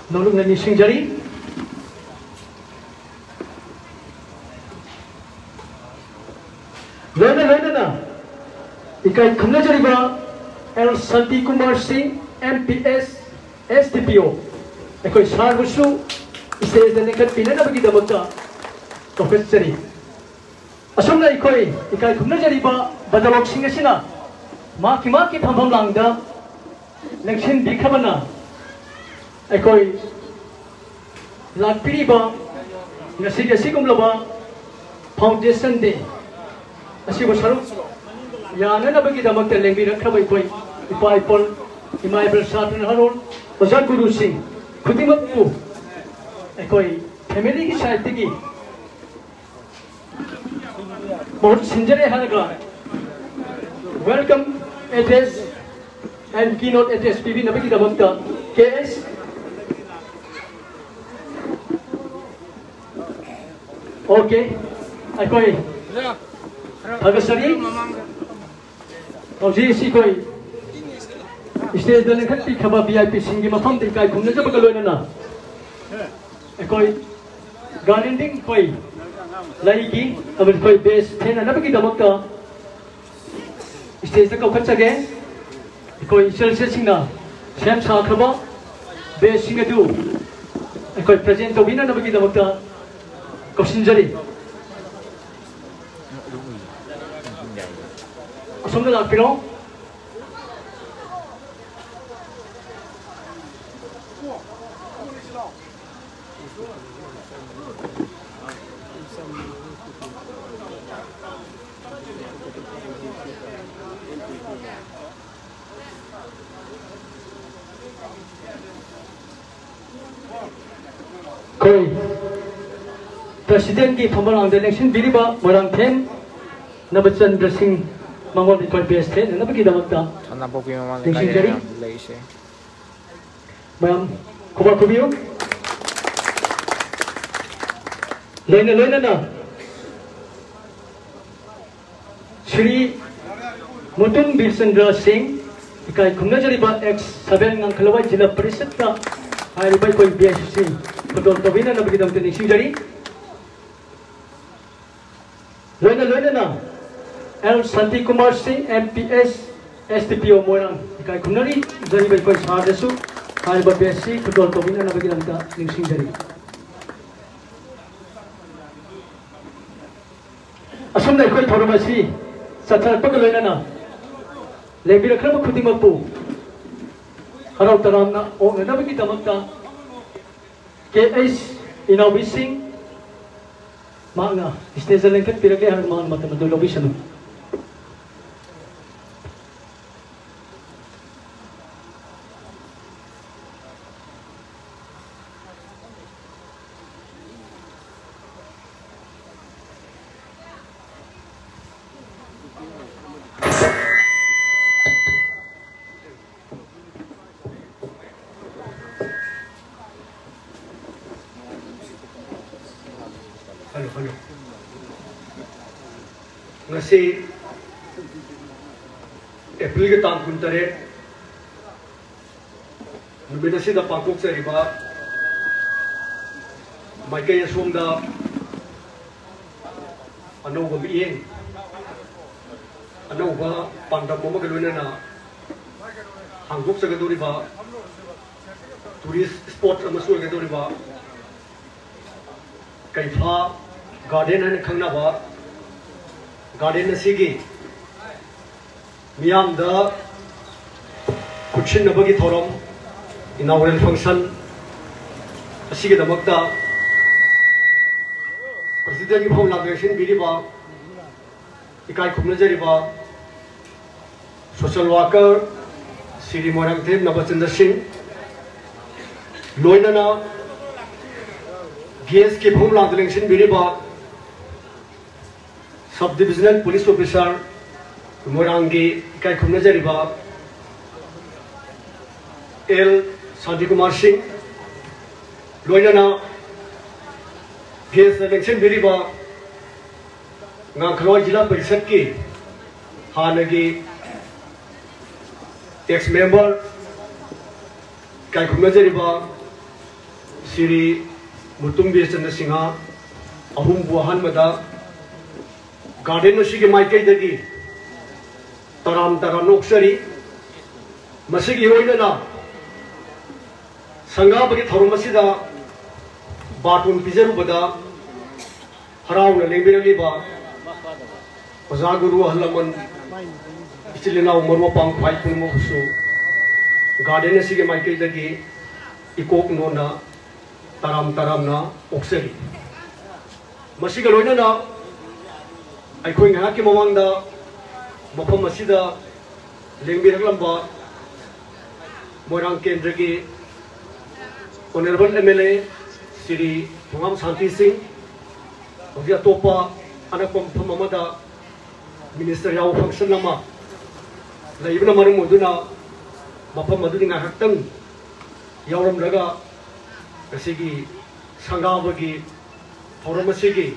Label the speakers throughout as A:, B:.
A: Nolong na Singh Jari. Loina na. Ikai Khamna Jari ba L Shanti Kumar Singh MPS SDPO. Ekoi Sar Busu stage na nekat pina na bagi damagta. Professor Jari. Asam na ikai Khamna Jari ba badalok Singh asina. Maki phampham langda election bikhabana. Ekoi lakpiri ba ngasi kumlaba foundation day asibo saruk yana na bagi damak te lengbi rakhabai koi ipaipol imaibel satran harol ozar guru singh khudimappu ekoi family ki side tegi bahut sinjare hanaga welcome address and keynote address pb na bagi damak ta ks Okay, koi Agasari si koi stage dan khat pi khaba VIP singi mafam te kai khumna jab galoi na koi garlanding koi lai ki abel koi base thena na bagi damak ta stage ta kau khat sage koi sel singna sam sa khaba base singa du koi present to bina na bagi damak ta Kosinjari. Asomna lakpiro. Koi Presiden ki pembalang election biriba Moirang Ten Nabachan Singh Mamang Leikai best ten na bagi damak ta
B: Thamnapokpi Mamang Leikai
A: Mayam kubar kubiyo loina na Shri Mutun Birsendra Singh ikai Khumna Jari ba X7 ngang Khalawai Jila Parishad ka haribai koi BSC Kodol Tabina na bagi damak Singh Jari Loina na L Shanti Kumar Singh MPS SDPO Moirang ikai Khumnari Jari bai koi sar desu hariba BSC Kodol Tabina na bagi damak Singh Jari Asam na koi thoramasi sathar pag loina na lebi rakhra khudimappu harau taram na o na bagi damak KS Inaugrated Manga, stage lengket pirake harus mangan mata lobby sanu. Halo. Ngasi April ke tang kuntare nubedasi da pangkok sa riba mai kaya somda ano ba bieng ano ba pandam mo magaluna na hanggok sa gaduri ba tourist spot amasul gaduri ba Keipha garden and Khangnaba garden Sigi Miam the Kuchin Nabagi Thorum inaugural function Sigi the Makta President of Inauguration Biriba Ikai Khumna Jari social worker Shri Moirang Nabachan Singh Loina GS के भूम लांग election बिरिबा sub divisional police officer Moirang की इकाई खुमना जरिबा L Shanti Kumar Singh लोइना GS election बिरिबा गांखलवा जिला परिषद की हानगी x member इकाई खुमना जरिबा
B: Shri Mutumbi Singha Ahum Buahan Mada Garden Shigi Maikai Dagi Taram Taranoksari Masigi Roina Sangha Bagi Thorumasida Batun Pizaru Bada Harau Lembiraliba Pazaguru Halaman Istilina Marwa Pang Paipun Mosu Garden Shigi Maikai Dagi Ikok Nona Taram Taramna Oksari Masiga Loina I could Haki Mamanda Mapam Masida Lembiralamba Moirang Kendragi Honorable MLA Shri Thongam Shanti Singh Ovia Topa Anapam Pamamada Ministerial Function Nama Laibna Maramuduna Mapam Maduna Haktan Yauram Raga Kasigi Sangabagi Thoramasigi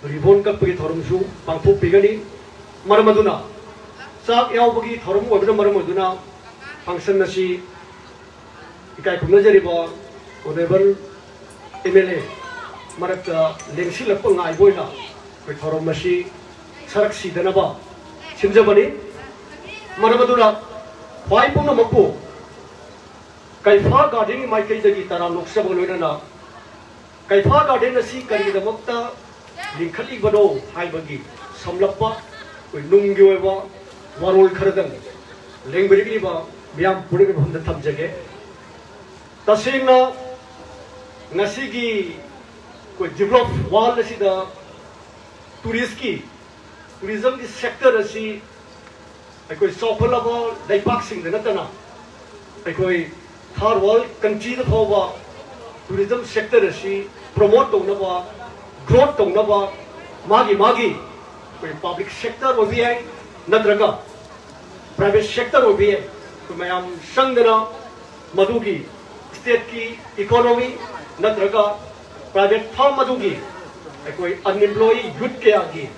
B: Ribon Kapagi Thoramsu Pangpu Pigani Maramaduna Sak Yaubagi Thoram Wabra Maramaduna Function Nasi Ikai Kunajariba Honorable MLA Maraka Lengshila Pungai Boina with Thoramasi Saraksi Danaba Simjabani Maramaduna Waipuna Mapu Keipha Garden Maikai Dagi Taram Noksabulana Keipha Garden Asi Kari the Mokta Linkali Bado Haibagi Samlapa with Nungyoeva Warul Karadan Lengbriba Biam Puri on the Tamjage Tasina Nasigi could develop wall as the tourism is sector as she I could sopalaba like boxing the Natana I could Third world country the Hova tourism sector she promote Tonava, growth Tonava, Magi, with public sector will be a Nadraga, private sector will be a Mayam Shandana, Madugi, state key, economy, Nadraga, private farm Madugi, unemployed youth Kayagi,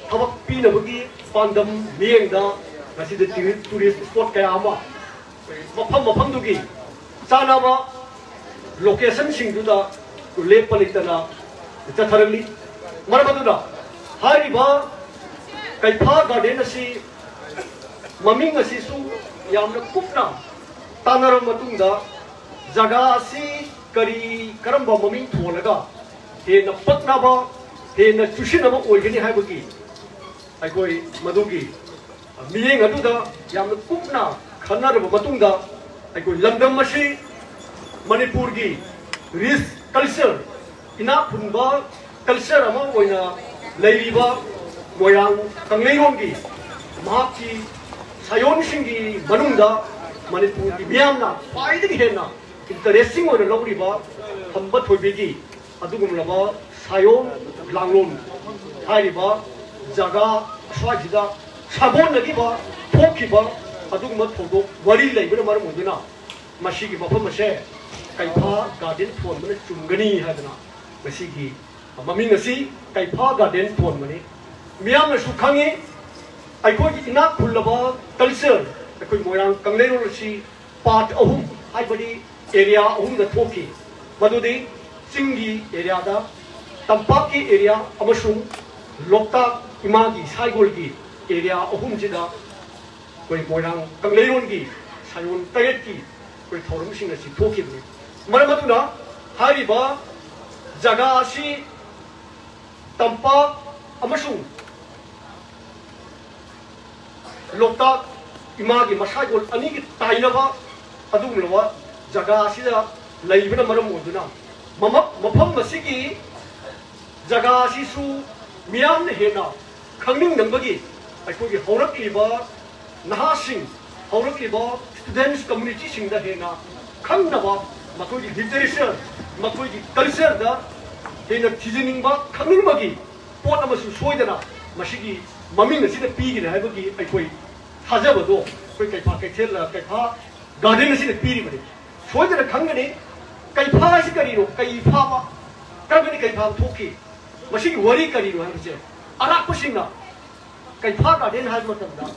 B: Tabak Pinabugi, Pandam, Mienda, I see the tourist spot Kayama, Mapandugi. Sanava location Singduda to Lake Palitana, Tatharali, Maramaduna, Hariba, Keipha Gardenasi, Mamingasisu, Yamna Kupna, Tanara Matunda, Zagasi, Kari, Karamba Maming Tuolaga, in the Patnaba, in the Tushinaba, Ogini Habaki, I go Madugi, Ming Aduda, Yamna Kupna, Kanara Matunda. I go London Mashi, Manipurgi, Risk culture, Ina Punba, culture among Wina, Laiva, Moirang, Kanglongi, Maki, Sayon Shingi, Manunda, Manipurgi, Miana, fighting Hena, interesting on the Loriba, Humbat Bigi, Adugumlava, Sayon, Langlon, Hariba, Zaga, Swajida, Sabon Nagiba, Pokiba. Adugma Togo, Wari Labor Maramudina, Mashigi Papa Mashe, Keipha Garden for Money, Chungani Hadana, Masigi, Maminasi, Keipha Garden for Money, Miam Shukangi, I could enough Kulaba, culture, I could Moirang, Kanglero, part of Hibody area, the Toki, Madudi, Singhi area, Tampaki area, Amashum, Lokta, Imagi, Saigolgi area, Ohumjida. Koi Moirang Kanglongi, Sayon Tayeti, Koi Thorum Singh Toki. Maramaduna, Hariba, Zagashi, Tampa, Amashu, Lokta, Imagi, Masagol, Aniki, Tainava, Adumlava, Zagashi, Laivina Maramuduna, Mapam Masiki, Zagashi Su, Miam Hena, Coming Nambagi, I could get Horakiba. Nahasing, Horokiba, students community sing the Hena, Kamnava, Makoji literature, Makoji culture, the Hena Tizining Bak, Kamimagi, Potamasu Soidana, Mashigi, Mamina, see the pig in Habaki, I quit Hazabado, Kaipa, Kaipa, Garden is in the pyramid. Soidana Kangani, Kaipa Sikarino, Kaipa, Kangani Kaipa Toki, Mashigi Wari Karino, I would say, Arakusina, Kaipa Garden has Matamda.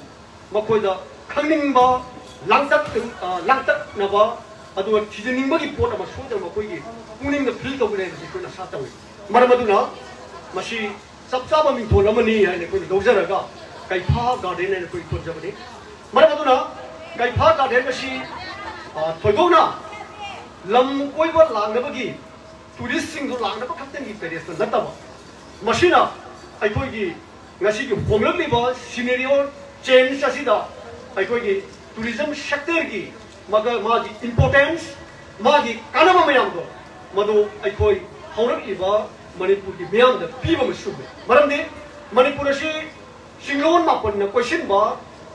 B: Makoida Kanimba, Langtak Nava, ꯑꯗꯨꯒ ꯊꯤꯖꯅꯤꯡꯕꯒꯤ ꯄꯣꯠ ꯑꯃ ꯁꯣꯏꯗꯅ ꯃꯈꯣꯏꯒꯤ ꯄꯨꯛꯅꯤꯡꯗ feel ꯇꯧꯒꯅꯤ ꯍꯥꯏꯕꯁꯤ ꯑꯩꯈꯣꯏꯅ ꯑꯁꯥ ꯇꯧꯏ ꯃꯔꯝ ꯑꯗꯨꯅ ꯃꯁꯤ ꯆꯞ ꯆꯥꯕ ꯃꯤꯡꯊꯣꯜ ꯑꯃꯅꯤ ꯍꯥꯏꯅ ꯑꯩꯈꯣꯏꯅ ꯂꯧꯖꯔꯒ ꯀꯩꯐꯥ ꯒꯥꯔꯗꯦꯟ ꯍꯥꯏꯅ ꯑꯩꯈꯣꯏ ꯊꯣꯟꯖꯕꯅꯤ ꯃꯔꯝ ꯑꯗꯨꯅ ꯀꯩꯐꯥ ꯒꯥꯔꯗꯦꯟ ꯑꯁꯤ ꯊꯣꯏꯗꯣꯛꯅ ꯂꯝ ꯀꯣꯏꯕ ꯂꯥꯛꯅꯕꯒꯤ ꯇꯨꯔꯤꯁꯁꯤꯡꯗꯨ ꯂꯥꯛꯅꯕ ꯈꯛꯇꯪꯒꯤ ꯄꯦꯔꯦꯁꯇ ꯅꯠꯇꯕ ꯃꯁꯤꯅ ꯑꯩꯈꯣꯏꯒꯤ ꯉꯁꯤꯒꯤ ꯍꯣꯡꯂꯛꯂꯤꯕ ꯁꯤꯅꯦꯔꯤꯑꯣ ꯆꯦꯟꯖ ꯑꯁꯤꯗ ꯑꯩꯈꯣꯏꯒꯤ ꯇꯨꯔꯤꯖꯝ ꯁꯦꯛꯇꯔꯒꯤ मागी इम्पोर्टेंस मागी कानबा मयामदो मदो अखोई हौरक्लिबा मणिपुर की मियाम द पीबा मसुबे मरमदे मणिपुर असी सिंगलोन मापन न क्वेश्चन बा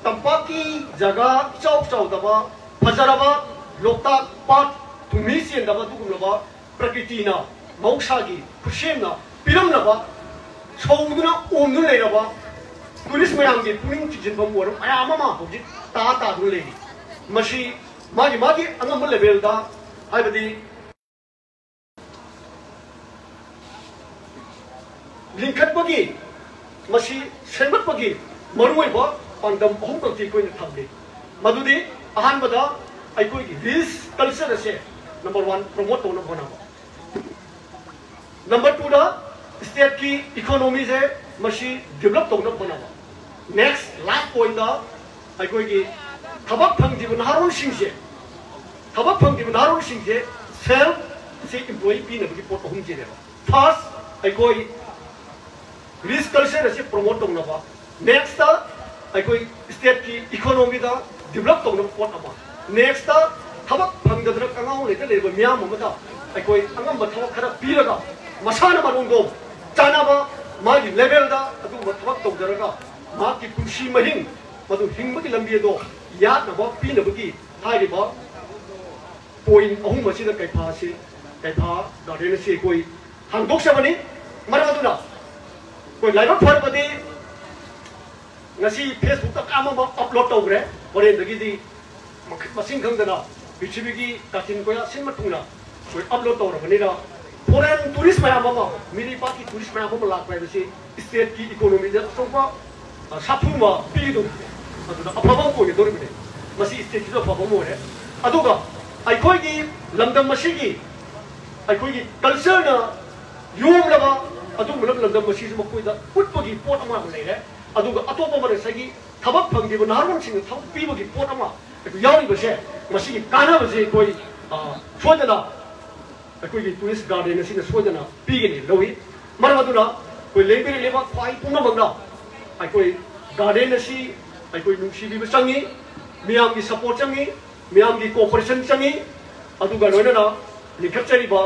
B: तंपाकी जगह चाउ चाउ दबा फजरबा लोकता पाट तुमी सेन दबा दुगुमलबा प्रकृतिना मौसागी खुशेमना पिरमनबा छौदुना ओमनु लेरबा टूरिस्ट मयाम की पुनिंग चिजिनबम वरम अयामा होजि ता ता दु लेगी मसी मागी अंगम लेवल दा हाइबदी लिंखटपगी मसी सेमटपगी मरुइबा पांदम अहुम कथि कोइन थमले मदुदी अहानबदा अइकोगी हिल्स कल्चर असे नंबर 1 प्रमोट तोन बनाबा नंबर 2 दा स्टेट की इकोनॉमी से मसी डेवलप तोन बनाबा नेक्स्ट लास्ट पॉइंट दा अइकोगी थबक फंगदिबन हारोन सिंगसे थबक फंगदिबन हारोन सिंगसे सेल्फ से एम्प्लॉय पीनबगी पोट अहुम जेने फर्स्ट अइकोई रिस्क कल्चर से प्रमोट तोनबा नेक्स्ट दा अइकोई स्टेट की इकोनॉमी दा डेवलप तोन पोट अमा नेक्स्ट दा थबक फंगदर कंगाउ लेते लेबा मियाम अमदा अइकोई अंगम थबक खरा पीरगा मसाना मरुंगो चानाबा मागी लेवल दा अदु थबक तोजरगा माकी पुंसी महिंग मदु हिंगबगी लंबी दो याद नबा पीनबगी हाइबा पॉइंट अहुम असिदा कैफा से कैफा गार्डन से कोई हांगदोक सबनी मरमदुना कोई लाइव फरबदी ngasi फेसबुक ता काम अपलोड तौग्रे होरेंदगी दी मसिंग खंगदना पृथ्वीगी काथिन कोया सिन मतुंगना कोई अपलोड तौरबनीरा फॉरेन टूरिस्ट मयाम अमा मिरी पाकी टूरिस्ट मयाम अमा लाक्पै बसी स्टेट की इकोनॉमी दा सोपा साफुमा पीदु अदुदा अफबा कोगे दोरबिदे मसी स्टेट की अफबा मोरे अदुगा अइखोगी लंदम मसीगी अइखोगी कल्चर ना योमलबा अदु मुलब लंदम मसी से मकोइदा उटपगी पोट अमा लेरे अदुगा अतोपा मरसगी थबक फंगदिबो नारवन सिंग थब पीबगी पोट अमा यावरी बसे मसीगी काना बसे कोई सोदना अइखोगी टूरिस्ट गार्डन सिन सोदना पीगनी लोई मरमदुना कोई लेबिरे लेबा ख्वाई पुना मंगना अइखोई गार्डन असी अइखोई नुंसीबीबो चंगी मियाम की सपोर्ट चंगी मियाम की कोऑपरेशन चंगी अदुगा लोइनना लिखचरीबा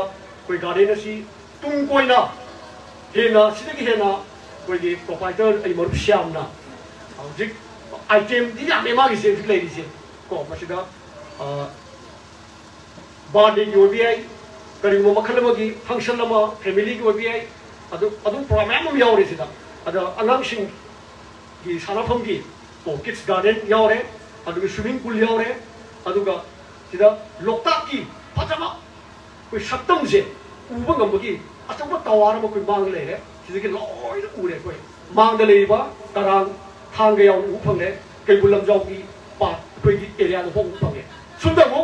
B: कोई गार्डन असी तुंग कोइना हेना सिदगी हेना कोई प्रोपाइटर आई मरुप श्यामना हौजिक आइटम दि यामे मागी से लेरिसे को मसिदा बर्थडे की ओबीआई करिगो मखलमगी फंक्शन अमा फैमिली की ओबीआई अदु प्रोग्राम अम यावरे सिदा अदा अलांगसिंग की सानाफम की को किड्स गार्डन यावरे अदुगा स्विमिंग पूल यावरे अदुगा सिदा लोकताक की फजमा कोई सत्तम से उबा गंबगी अचौबा टावर अमा कोई मांग लेरे सिदगी लोय उरे कोई मांग लेबा तरंग थांग याव उफंगे कैबुलम जावगी पाट कोई एरिया दो उफंगे सुंदमो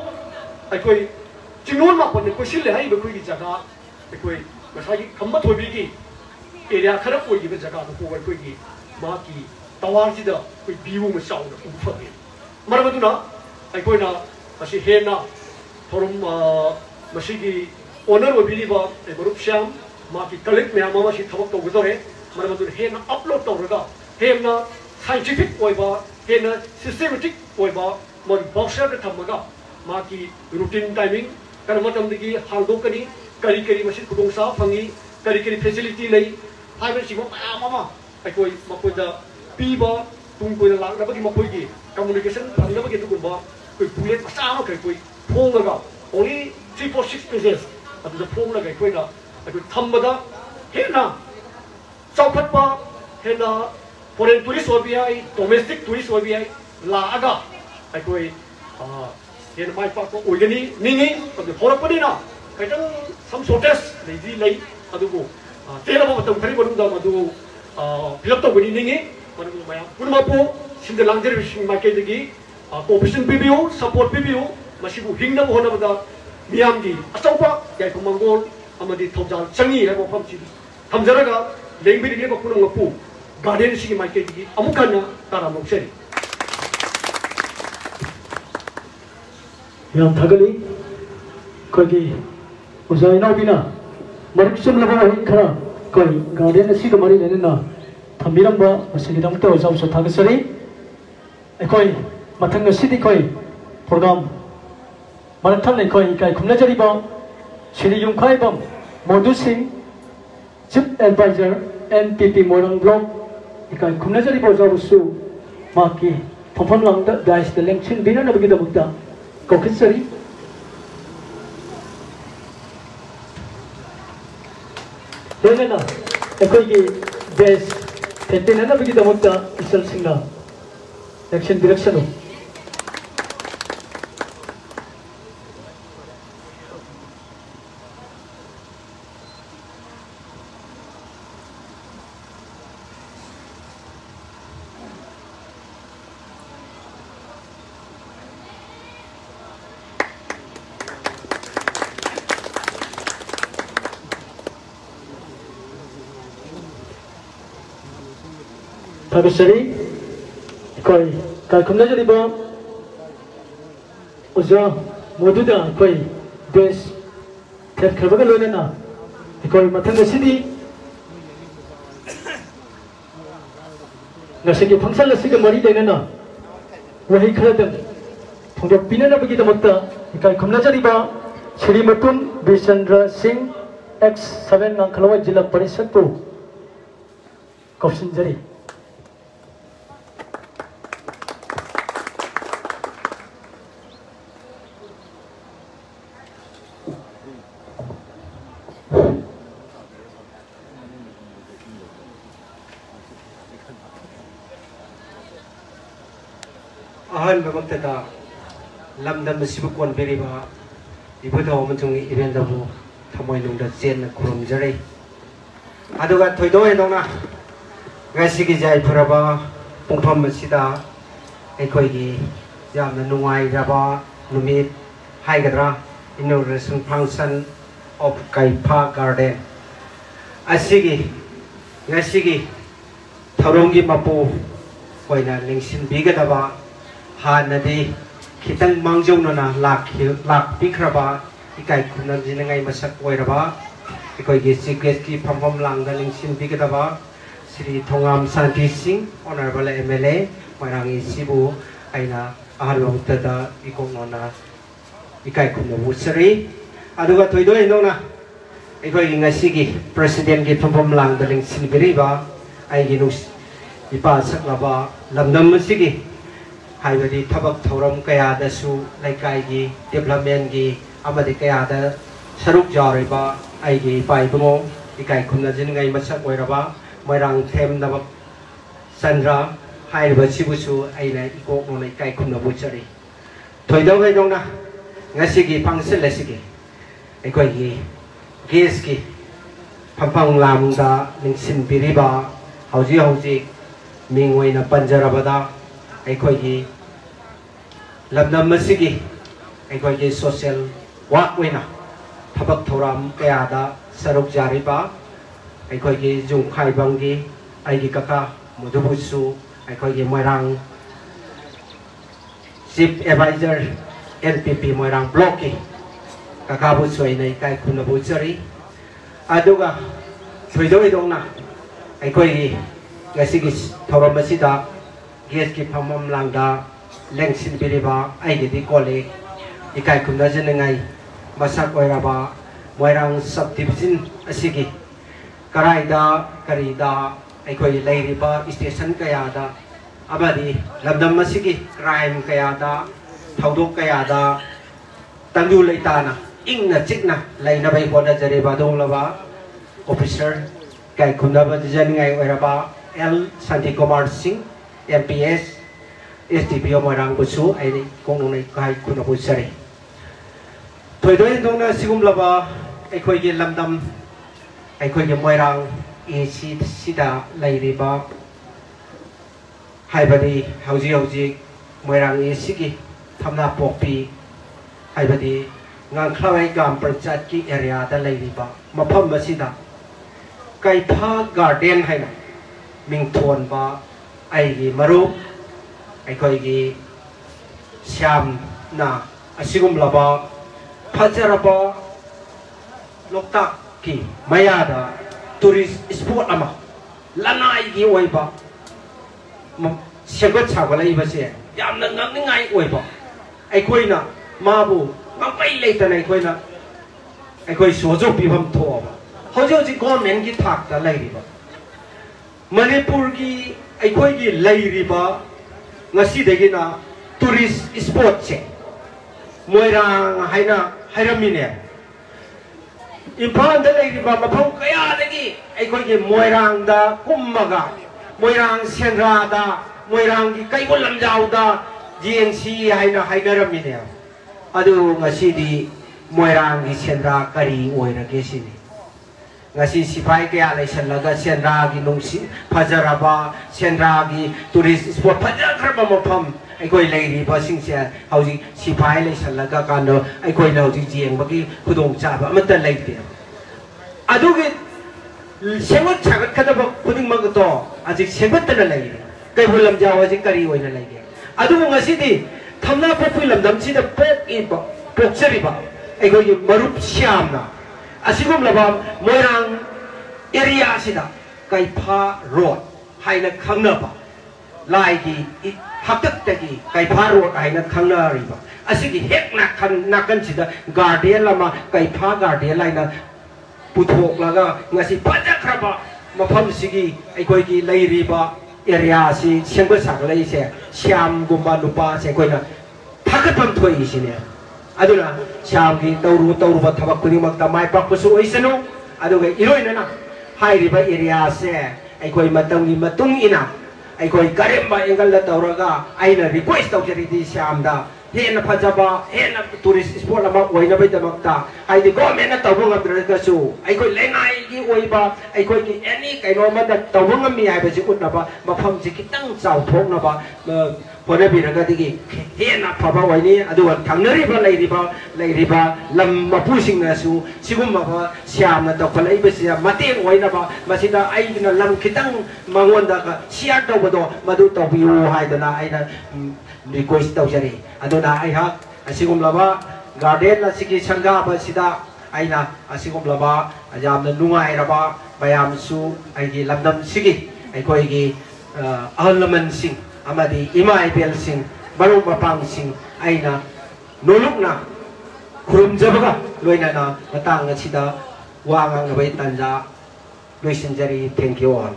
B: अखोई चिंगोन मापन कोई सिले हाई कोई जगह अखोई मसागी खम्बा थोबीगी एरिया खरा कोई जगह दो कोई माकी टावर सिदा कोई व्यू में चाउ उफंगे मरमदुना अखोइना मसी हेना theorem मसीगी owner ओबिलिबा मरुप Shyam माकी collect ma'am अमा सि थबक तौगदोरे मरमदुन हेना अपलोड तौरगा हेना साइंटिफिक ओइबा हेना सिस्टमेटिक ओइबा मन बॉक्सर द थमगा माकी रूटीन टाइमिंग कर मतमदगी हांगदोकनी करी करी मसी खुदोंसा फंगी करी फैसिलिटी लई हाइबे मैम अमा अखोइ मकोइदा पीबा तुम कोई लांगनबगी मकोइगी कम्युनिकेशन फंगनबगी दुगुबा कोई बुलेट मसा अमा कोई फोंगगा ओनली 346 पेजेस अदुदा फोंगलगा कोइना अखोइ थमबदा हेना चौखटपा हेना फॉरेन टूरिस्ट ओबीआई डोमेस्टिक टूरिस्ट ओबीआई लागा अखोइ हेना माइ पाको ओइगनी निंगी अदु होरपनिना खैतंग सम शॉर्टेज लेदी लई अदुबो तेरबा मतम खरि बनुदा मदु फिलप तौगनी निंगी मदु माया पुनमापो सिंद लांजर विशिंग मार्केटगी कोऑपरेशन पीबीयू सपोर्ट पीबीयू masibu hingna hona bada miyam gi achaupa yai pamangol amadi thojal changi hai mofam chi thamjaraga lengbi ri ko kunung ngapu garden si mai ke gi amukana tara mokseri
A: yang thagali kogi uzai na bina marik sum laba hin khara koi garden si ko mari ne na thamiram ba asigidam to jam so thagasari ekoi mathang sidi koi program marathon le koi kai khumna jari ba Shri Yumkhai bam Modu Singh Chief Advisor NPP Moirang Block ikai khumna jari ba jabu su maki phofam lang da dais the election bina na bagi da bukta ko khitsari Lena ekoi gi des tete na bagi da bukta isal singna election direction Shri, koi kai khumna jari ba uja moduda koi des thet khabaga lone na koi mathang sidi ngasigi function la siga mari dena na wahi khadam thongdok pinana bagi damakta kai khumna jari ba Shri Matun Bishandra Singh X7 nang Khalawai Jilla Parishad pu kausin jari
C: ahal memang lamdan mesibu kon beriba ibu tahu mencungi event dabu thamoi nungda jen kurum jari aduga thoido edong na ngasi ki jai phuraba pungpham masida ekoi gi yamna nungai raba numit haigadra inauguration function of Keipha garden asigi ngasi gi tharongi mapu koina lengsin bigadaba Hanadi kitang mangjong na lak pikraba ikai kunam jinangai masak wairaba ikoi gi secret ki phampam lang daling sin bikadaba Shri Thongam Shanti Singh Hon'ble MLA Moirang isibu aina ahalong tada ikong nona ikai kunam usari aduga toido endona ikoi gi ngasigi president ki phampam lang daling sin biriba ai gi nus ipa saklaba lamdam masigi Haibadi tabak thoram kaya da su laikai gi development gi amadi kaya da saruk jariba ai gi pai bungo ikai khumna jin ngai masak oiraba moirang them da sandra haiba sibusu aina ikok no ikai khumna buchari thoidau gai dongna ngasi gi function lesigi ekoi gi ges gi phampang lam da ningsin biriba hauji mingoi na panjarabada ekoi gi lamdam masigi ekoi gi social work wena thabak thoram kaya da saruk jariba ekoi gi jungkhai bangi ai gi kaka mudubusu ekoi gi moirang chief advisor NPP moirang block ki kaka bu soi nei kai khuna bu chari aduga thoidoi dongna ekoi gi ngasigi thoram masida ges ki phamam langda lengsin biriba ai di kole ikai khumna jenengai masak oiraba moirang subdivision asigi karaida karida aikoi leiriba station kaya da abadi lamdam asigi crime kaya da thaudok kaya da tangju leitana ingna chikna leina bai boda jareba donglaba officer kai khumna ba jenengai oiraba L Shanti Singh MPS STPO Moirang busu ai kong nei kai kuna busari thoidoi dongna sigum laba aikoi gi lamdam aikoi gi Moirang AC sida leiriba haibadi hauji Moirang AC gi Thamnapokpi haibadi ngang khlawai gam panchayat ki area da leiriba mapham masida Keipha garden haina mingthon ba ai gi maru ai khoi gi syam na asigum laba phajaraba loktak ki mayada tourist spot ama lanai gi oiba segot chawa leiba se yamna ngangningai oiba ai khoi na mabu ngampai leitana ai khoi na ai khoi sojo bibam thoba hojo government ki thak ta leiriba Manipur ki ai khoi gi leiriba ngasi degi na tourist spot che Moirang haina hairamine Imphal da leiriba mapham kaya degi ai khoi gi Moirang da kummaga Moirang senra da Moirang ki kaibol lamjau da GNC haina hainaramine adu ngasi di Moirang ki senra kari oirage sini ngasi sipai kaya laisallaga senra gi nungsi phajaraba senra gi tourist spot phajaraba mapham aikoi leiriba singse hauji sipai laisallaga kando aikoi na hauji jengba gi khudong chaba amata leite adugi sengot chagat kadaba khuding mag to ajik sengot tana leire kai bulam jaw ajik kari oina leige adu ngasi di Thamnapokpi lamdam sida pok iba pokseriba aikoi gi marup syamna asigum laba Moirang area sida Keipha road haina khangnaba laigi haktak tagi Keipha road haina khangnariba asigi hekna nakan sida garden lama Keipha garden laina puthok laga ngasi pajakraba mapham sigi aikoi gi leiriba area si sengba sak leise syam gumba lupa se koina thakapam thoi isine aduna syamgi tawruba thabak kudingmakta mai pakpasu oisanu aduga iroinana hairiba area se aikoi matamgi matung ina aikoi karemba engal da tawraga aina request tawjari syamda hena phajaba hena tourist spot lama oina bai damakta haidi government na tawbunga dragasu aikoi lengai gi oiba aikoi gi any kaino ma da tawbunga mi ai ba ji utnaba mapham ji kitang chau thoknaba Pona biraga digi hena phaba waini aduwa thangnariba leiriba lam mapusing na su sigum ma syam na tawpalai besia mateng waina ba masida aina lam kitang mangonda ka share tawbado madu tawbiu haidana aina request tawjari aduna ai ha asigum laba garden la sigi sanga ba sida aina asigum laba ajamna nungai raba bayam su aigi lamdam sigi aikoi gi ahalaman sing amadi ima ibel sing baru mapang sing aina nolukna kurum jabaga loina na matang sida wangang na bai tanja loisinjari thank you all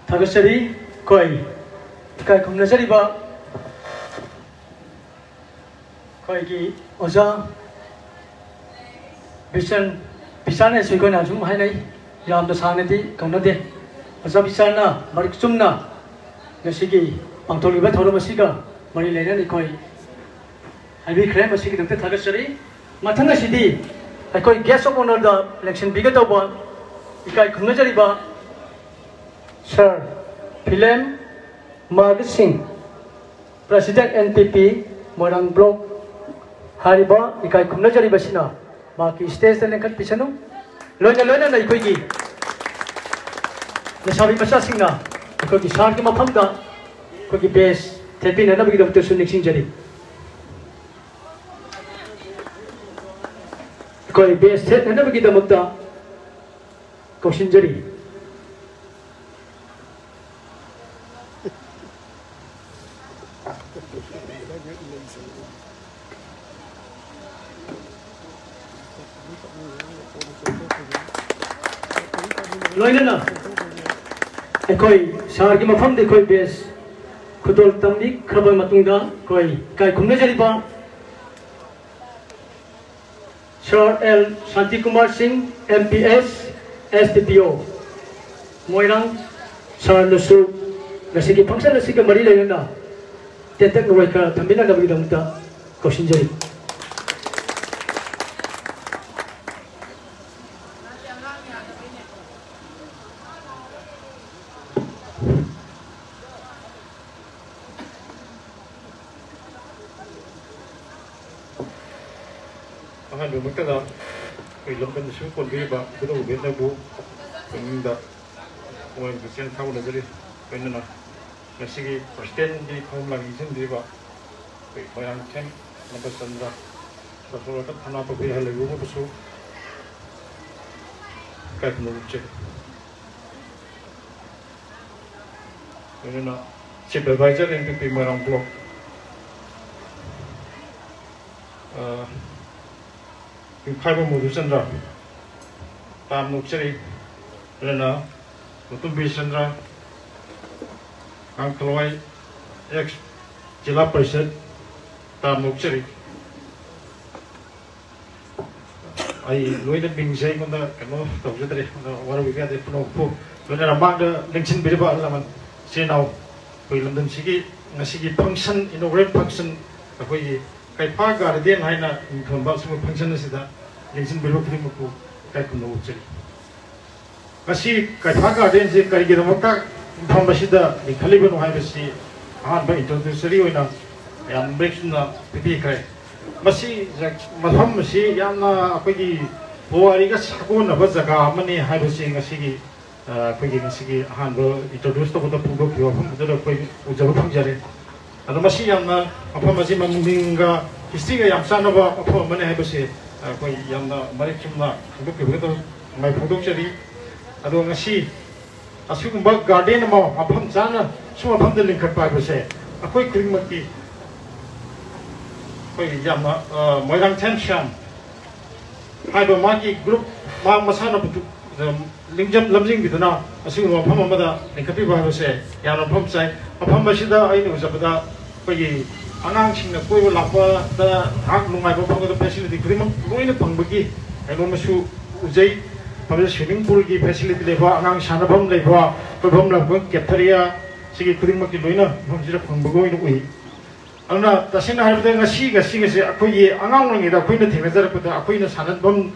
A: Thagasari koi kai kumnasari ba koi ki oza bisan es ko na jum hai nai yam da sanadi kaunade oza bisan na marik chumna ngasigi pangtholi ba thorom asiga mari leina ni koi habi khrem asigi dang thagasari mathanga sidi koi guest of honor da election biga to ba ikai kumnasari ba Sir Philem Singh, President NPP Moirang Block Hariba ikai kumna jari basina maki stage na kat pisanu loina na ikoi gi nasabi basa singna ikoi gi sar ki mafam da ikoi gi base tepi na bagi dr sunik sing jari ikoi base set na bagi damakta kausin jari loina na ekoi sar ki mafam de koi base khudol tamni khabar matungda koi kai khumna jari ba Sir L Shanti Singh MPS SDPO Moirang Sir Lusu ngasigi function nasiga mari leina na tetek noi ka thamina na bagi damta kausin jari
D: ahan do makta koi lamban su kon bi ba ko do be na bu da mo en sen thau na jari ko na masigi president di khom la gi sen di ba koi moirang chen na ba sandra so so ka thana to bi hale bu ko su ka no che na supervisor in Moirang block Keipha Mudu Chandra Thamnapokpi Rena Mutumbi Chandra Angkaloi ex Jila Parishad Thamnapokpi ai loina bingsai konda kano tawjadre wara wiga de pno pu loina ramang de lingsin biriba alaman senau koi lamdam sigi ngasigi function inaugurate function akoi Keipha garden haina thomba sum function sida lingsin biriba pno pu kai kuno uchri ngasi Keipha garden je kai gi ramaka thomba sida likhaliba no haibasi han ba introductory oina yam breakna pipi kai masi matham masi yamna akogi boari ga sakon na bazaga amani haibasi ngasigi akogi ngasigi hanbo introduce to ko pugo kyo phum da koi ujaru phangjare ado masi yamna apha masi mamninga history ga yamsana ba apha mane haibasi koi yamna marichumna pugo kyo to mai phudok chari ado ngasi asugumba garden ma apham chana suma pham de lingkhat pa base akoi kringmaki koi yamna Moirang tension hai ba magi group ma masana putu lingjam lamjing biduna asing pham amada lingkapi ba se yana pham sai pham basida ai nu sabada koi anang singna koi lakwa da hak nungai ba phang da facility krimam loina pangbagi ai no masu ujai pham swimming pool gi facility leba anang sana pham leba koi pham la ko cafeteria sigi krimaki loina pham sira phangbago inu ui Ana tasina haribda ngasi se akoi angang ngi da koi na thengazar ko da akoi na sanadbam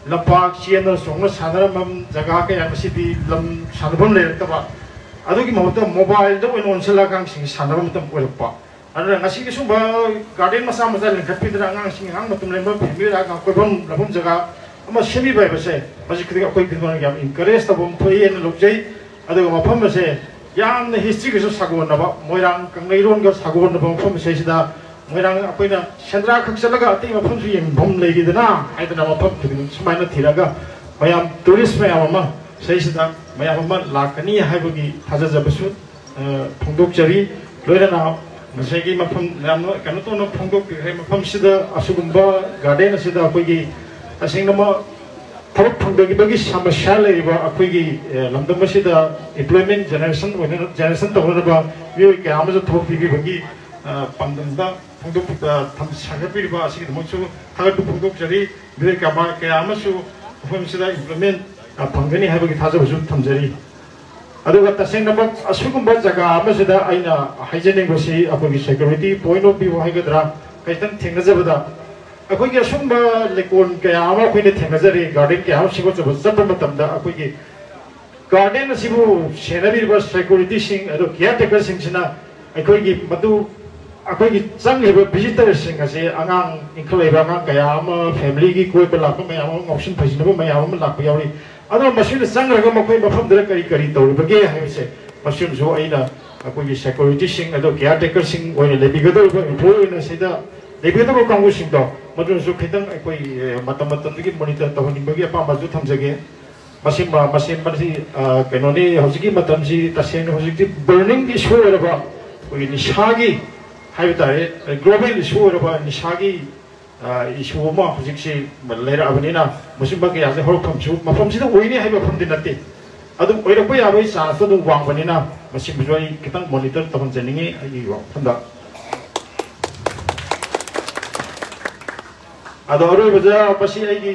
D: lapak chiana songna sanaram jaga ka ya masi lam sanabam le ta ba adogi mahota mobile da on sala kang sing sanaram tam ko pa ana ngasi ke sumba garden masa masa le khapi da angang sing hang matum le ma phimi ra ka ko bam labum jaga ama semi bai ba se masi kri akoi kin ma yam encourage ta bom thoi en lokjai adogi mafam ba se yang na history ke sago na ba Moirang kanglairon ga sago na ba phom se sida Moirang akoina chandra khaksalaga ati ma phom su yeng bom legi dana ai dana ma phom thudin sumaina thiraga mayam tourist mayam ma se sida mayam ma lakani haibagi thaja jabasu phongdok chari loira na masagi ma phom lam no kanu to no phongdok he ma phom sida asugumba garden sida akoigi asing na ma thok phongdagi bagi samasya leiba akoigi lamdam sida employment generation to ba wi ke amazo thok bi bagi pandamda phongdok tham sagapi ba asigi mochu thaga tu phongdok jari bi ka ma ke amasu phom sida employment phangani habagi thaja basu thamjari aduga taseng number asugumba jaga amasida aina hygienic basi akoigi security point of view haigadra kaitan thengajabada अखोई assume लेकोन क्या अखोई थेंगजरी garden क्या सिगो चब अखोई garden सिबु सेनरी security सिंह केयर टेकर सिंह अखोई अखोई चंगलिब विजिटर सिंह असे अंगांग इंखलेब अंगांग क्या फैमिली की कोई लाप मैम ऑप्शन फजिनब मैम लाप यावरी अदो मसिन चंगरग मखोई मफमदर करी करी तौरबगे हाइसे मसिन जो अइना अखोई सिक्यूरिटी सिंह केयर टेकर सिंह ओइने लेबिगदो एम्प्लॉय सिदा लेबिगदो कांगु सिंह दो मधुसु खितंग अखोई मतम मतमदगी मॉनिटर तहनिबगी अपामजु थमजगे मसिम मसिम मसि कैनोनी हौजिकी मतमसि तसेंग हौजिकी बर्निंग इशू ओरबा ओइ निशागी हाइबतारे ग्लोबल इशू ओरबा निशागी इशू मा हौजिकसि लेरा अबनिना मसिमबगे याजे हरफमसु मफमसिदा ओइने हाइबा फमदि नते अदु ओइरपा याबै चांस तो वांगबनिना मसिमजु आई खितंग मॉनिटर तहनजनिङे आई फंदा अदोरो बजा पसी आई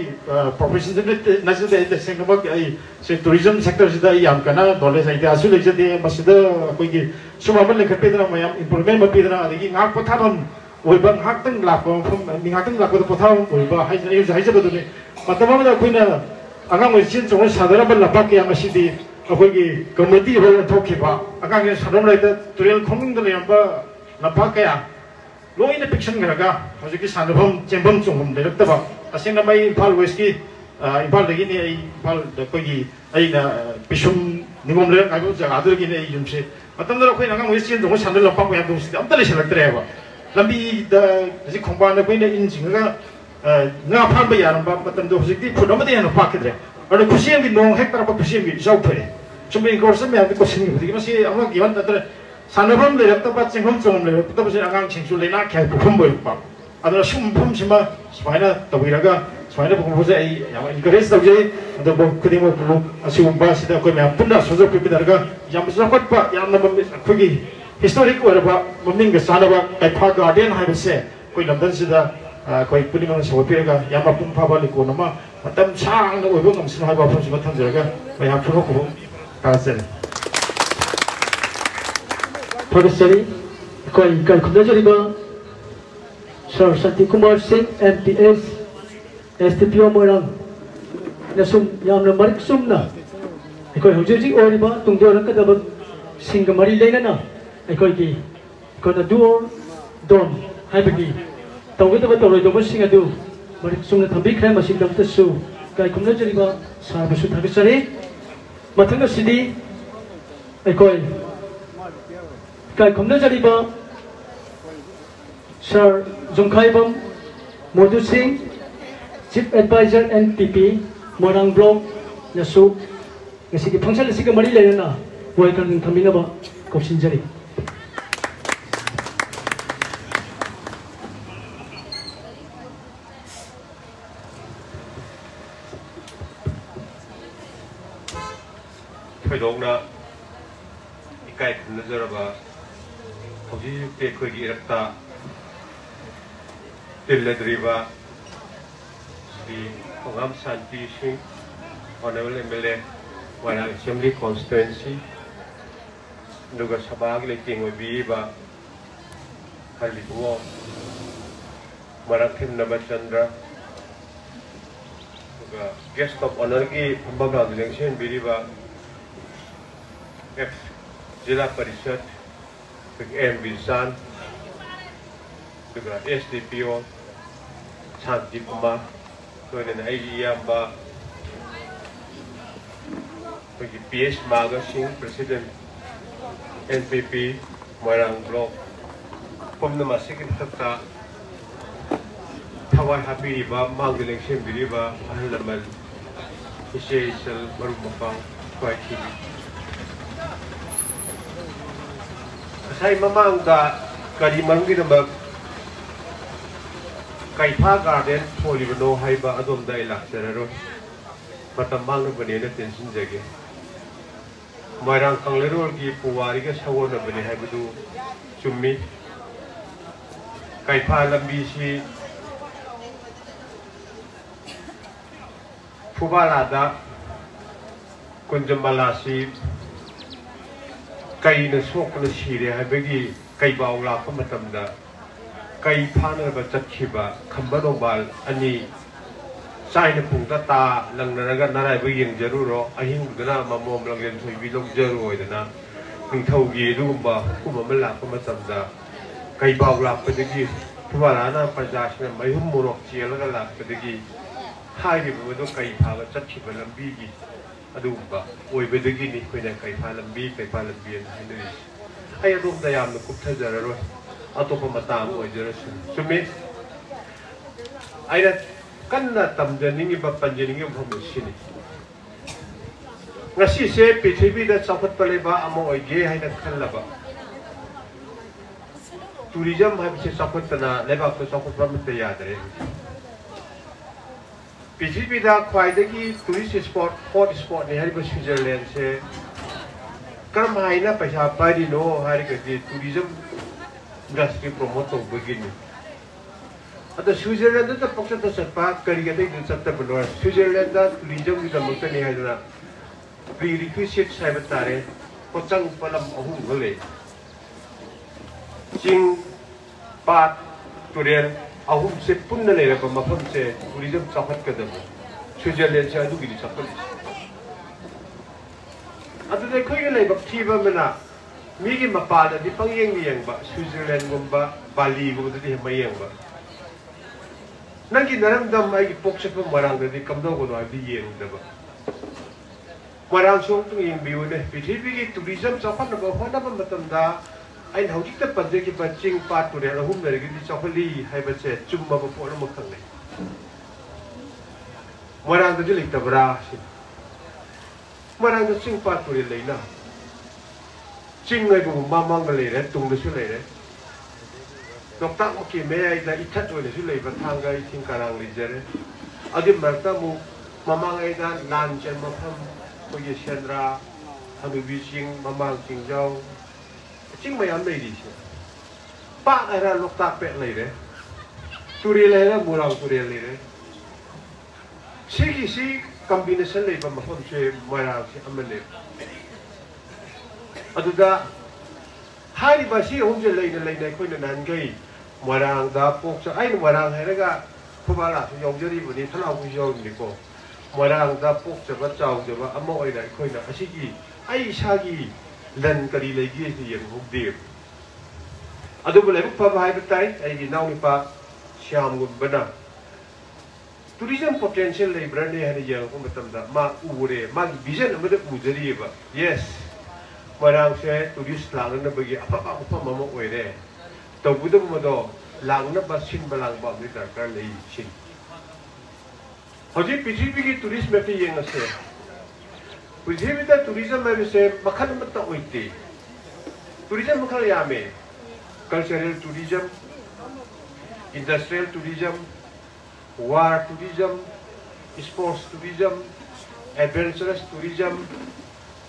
D: प्रोफेशन नजदे सेंगबक आई से टूरिज्म सेक्टर सिदा याम कना नॉलेज आई आसु लेजदे मसिदा कोइगी सुमाबन लेखपेदना मयाम इंप्रूवमेंट मपिदना अदगी ngak पथाबन ओइबा ngak तंग लाको फम ngak तंग लाको पथाव ओइबा हाइजबदुने मतबमदा कोइना अगाम सिन जों सादरब लपक या मसिदी अखोइगी कमिटी होल थोखिबा अगांग सादम लाइदा तुरेल खोंगिंग दलेयamba लपक या लोइना पिक्सन Garga हजिकि सानबम चेंबम चोंगम लेरक्तबा asing na may Impal West ki Impal lagi ni ay Impal kogi ay na pisum ningom le ay ko jaga adur ki ni ay jumse matam na ko nang West yin dong sandal lampak ko yam dong si am tali selak treva lambi da ji khongba na ko ni in jinga nga phan ba yaram ba matam do hojik phudam ma de han pak kidre aro kusiem ki nong hektar pa kusiem ki jau phare chumbe ko sam ya ko sin ki ma si ama giwan ta 산업은 내렸다가 지금 좀 내렸다 보시 안강 진출이나 개부 품보일 법. 아들 숨품 심마 스파이나 더비라가 스파이나 보고 보자 이 인그레스 더지 더 뭐, 그리고 뭐 아시고 바시다 거면 분다 소소 피피다가 잠수 컷바 양나 거기 히스토리크 와봐 몸닝가 산업아 카이파 가든 하면서 거기 런던시다 거기 뿌리면 소피가 야마 품파발이고 너마 어떤 상의 의견 없으면 하고 앞으로 좀 던져가 거기 앞으로 고 가서
A: Professor, koi Kundajariba, Sir Shanti Kumar Singh, MPS, STPO Moirang, Nasum Yamna Marik Sumna, koi Hujiji Oriba, Tungdor Kadabak, Singh Mari Lena, koi ki, kona duo, Don, Hibagi, Tawitaba Torado Singh Adu, Marik Sumna Tambi Krem, Singam Tasu, Kai Kundajariba, Sabasu Tavisari, Matanga City, koi. Kai Kundajariba, Sir Zongkaibam, Modu Singh, Chief Advisor NPP, Moirang Block, Nasu, Nasi Function Sika Mari Lena, Welcome Taminaba, Kopsinjari.
E: Pedongna, Kai Kundajariba. Hoji pe koi irakta tilladriba Shri Thongam Shanti Singh, Hon'ble MLA, Moirang Assembly Constituency, Nuga Sabag Leking Obiba, Halibuo, Moirang Thamnapokpi Nuga Guest of Honor ki Pambabra Election Biriba, F Jila Parishad. Visan, juga SDPO, Shanti Kuma, kemudian Ayamba, bagi PS Magazine, Presiden NPP, Moirang Block, Pemna masih kita tak Hawaii happy riba, Mangal election biriba, Hon'ble, Isel baru mapang kuat ini. Saya memang kali manggi nama Keipha Garden Polibano Haiba Adom da elak seraro Matamang na bani na tension jage Moirang Kanglero ki puwari ka sawo na bani haibadu Chummi Keipha lambi si Pubalada Kunjambala si Kai na sok na siri habagi kai baula pamatamda kai phana ba chakhiba khambadobal ani sai na pungta ta langnaraga narai ba yeng jaruro ahing dana mamom langlen thoi bilong jaru oidana ningthaugi dugumba kumamala pamatamda kai baula padagi puwarana prajashna mayhum murok chielaga la padagi hai bi ba kai pha ba chakhiba lambi gi Adumba, oi bedagi ni koi na Keipha lambi an hainari. Ay adum dayam na kupta jararo, ato pa matam oi jarasun. Sumi, ay na kan na tamjaningi ba panjaningi phamusini. Ngasi se pithibi da sapat paleba amo oi ge hai na khanlaba. Tourism hai se sapat na leba ko sapat pramta yadre. PGP da Kwaidagi tourist spot, hot spot ni hari Switzerland se kam hai na paisa pari no hari ka tourism industry promote begini. Ada Switzerland da paksa ta sarpa kari ga dai satta banor Switzerland da tourism da mukta ni hai na prerequisite sai batare kochang palam ahum gole Singh pat Turian ahum se punna le ba mafam se tourism sapat kadam Switzerland se adu gidi sapat adu de khoi le ba thiba mena mi gi mapa da di pangyeng ba Switzerland gumba Bali gumba di mayeng ba nangi naramdam ai pokse pa Moirang da di kamdo ko no ai yeng da ba Moirang song tu yeng biu ne pithibhi gi tourism chakhan na ba hona ba matam da ai hojik ta pande ki baching pa tu re la hum ne gi di chakhali hai ba che chum ba po na ma khang ne Moirang da di ta bra si Moirang da ching pa tu re le na ching ngai bu mamang le re tung de su le re Dok tak mungkin mea ida ikat tu le sulai batang gai ting karang lijere. Adim merta mu mamang ida lan jen mafam puye sendra hamu bising mamang tingjau. Cing mayam le di sih. Pak era lok tak pek le re. Turi le re murang turi le re. Si combination le mafam se Moirang si amane. Aduda hari basi hongje le koi nan gai Moirang da poksa ai Moirang hai ga phubala su yong jeri buni thalau ku yong ni ko Moirang da poksa ba chau je ba amo oi dai khoi na asigi ai sagi lan kari le gi si yeng huk de adu bole pa ba hai batai ai gi nau ni pa syam gun bana tourism potential le brand ne hai yang ko matam da ma ure ma vision ma de u jeri ba yes Moirang se tourist lang na bagi apa mama oi re tàu bút đông mà đó làng nó bắt xin và làng bảo người ta cả lấy xin. Hồi trước bây giờ cái tourism phải yên là sao? Bây giờ bây giờ tourism là sao? Mặc khăn mất tao ít. Tourism mặc khăn là gì? Cultural tourism, industrial tourism, war tourism, sports tourism, adventurous tourism,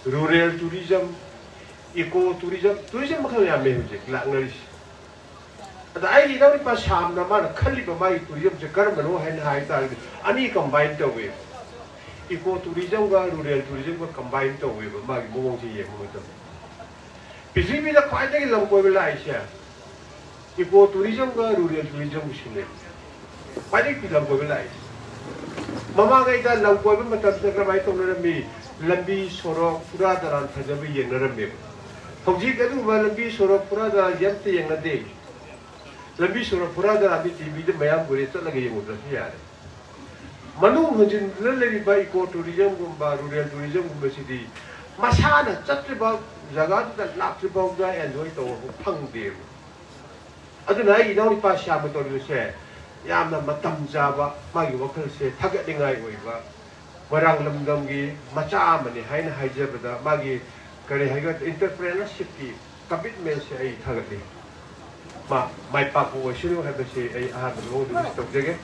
E: rural tourism, eco tourism. Tourism mặc khăn là gì? Hồi trước làng này. Ada ai di dalam pas ham nama nak kali pemai tourism sekarang menu hai tal ani combine tu we. Eco tourism ga rural tourism ga combine tu we pemai mungong si ye mungong tu. Pisi bila kau ada dalam kau bila Aisyah. Eco tourism ga rural tourism mesti. Pada kita dalam kau bila Aisyah. Mama ga ida dalam kau bila macam sekarang mai tu nara lambi sorok pura daran saja bi ye nara mi. Hujik itu lambi sorok pura daran yang tu yang ada. Lebih surah pura dan abis TV tu mayam boleh tak lagi yang mudah sih ada. Manu hujung lebih baik eco tourism gumba rural tourism gumba sini. Masalah cakap bahawa jaga tu tak nak sebab jaya enjoy tu pang dia. Aduh naik ini pas siapa betul tu saya. Yang nama matam java magi wakil saya tagak dengai oiba. Barang lemdam gi macam ni hai jabda magi kerana hai entrepreneurship ki commitment saya tagak ni. Mai pak ko sino ha ba si ai ha lo du stok jege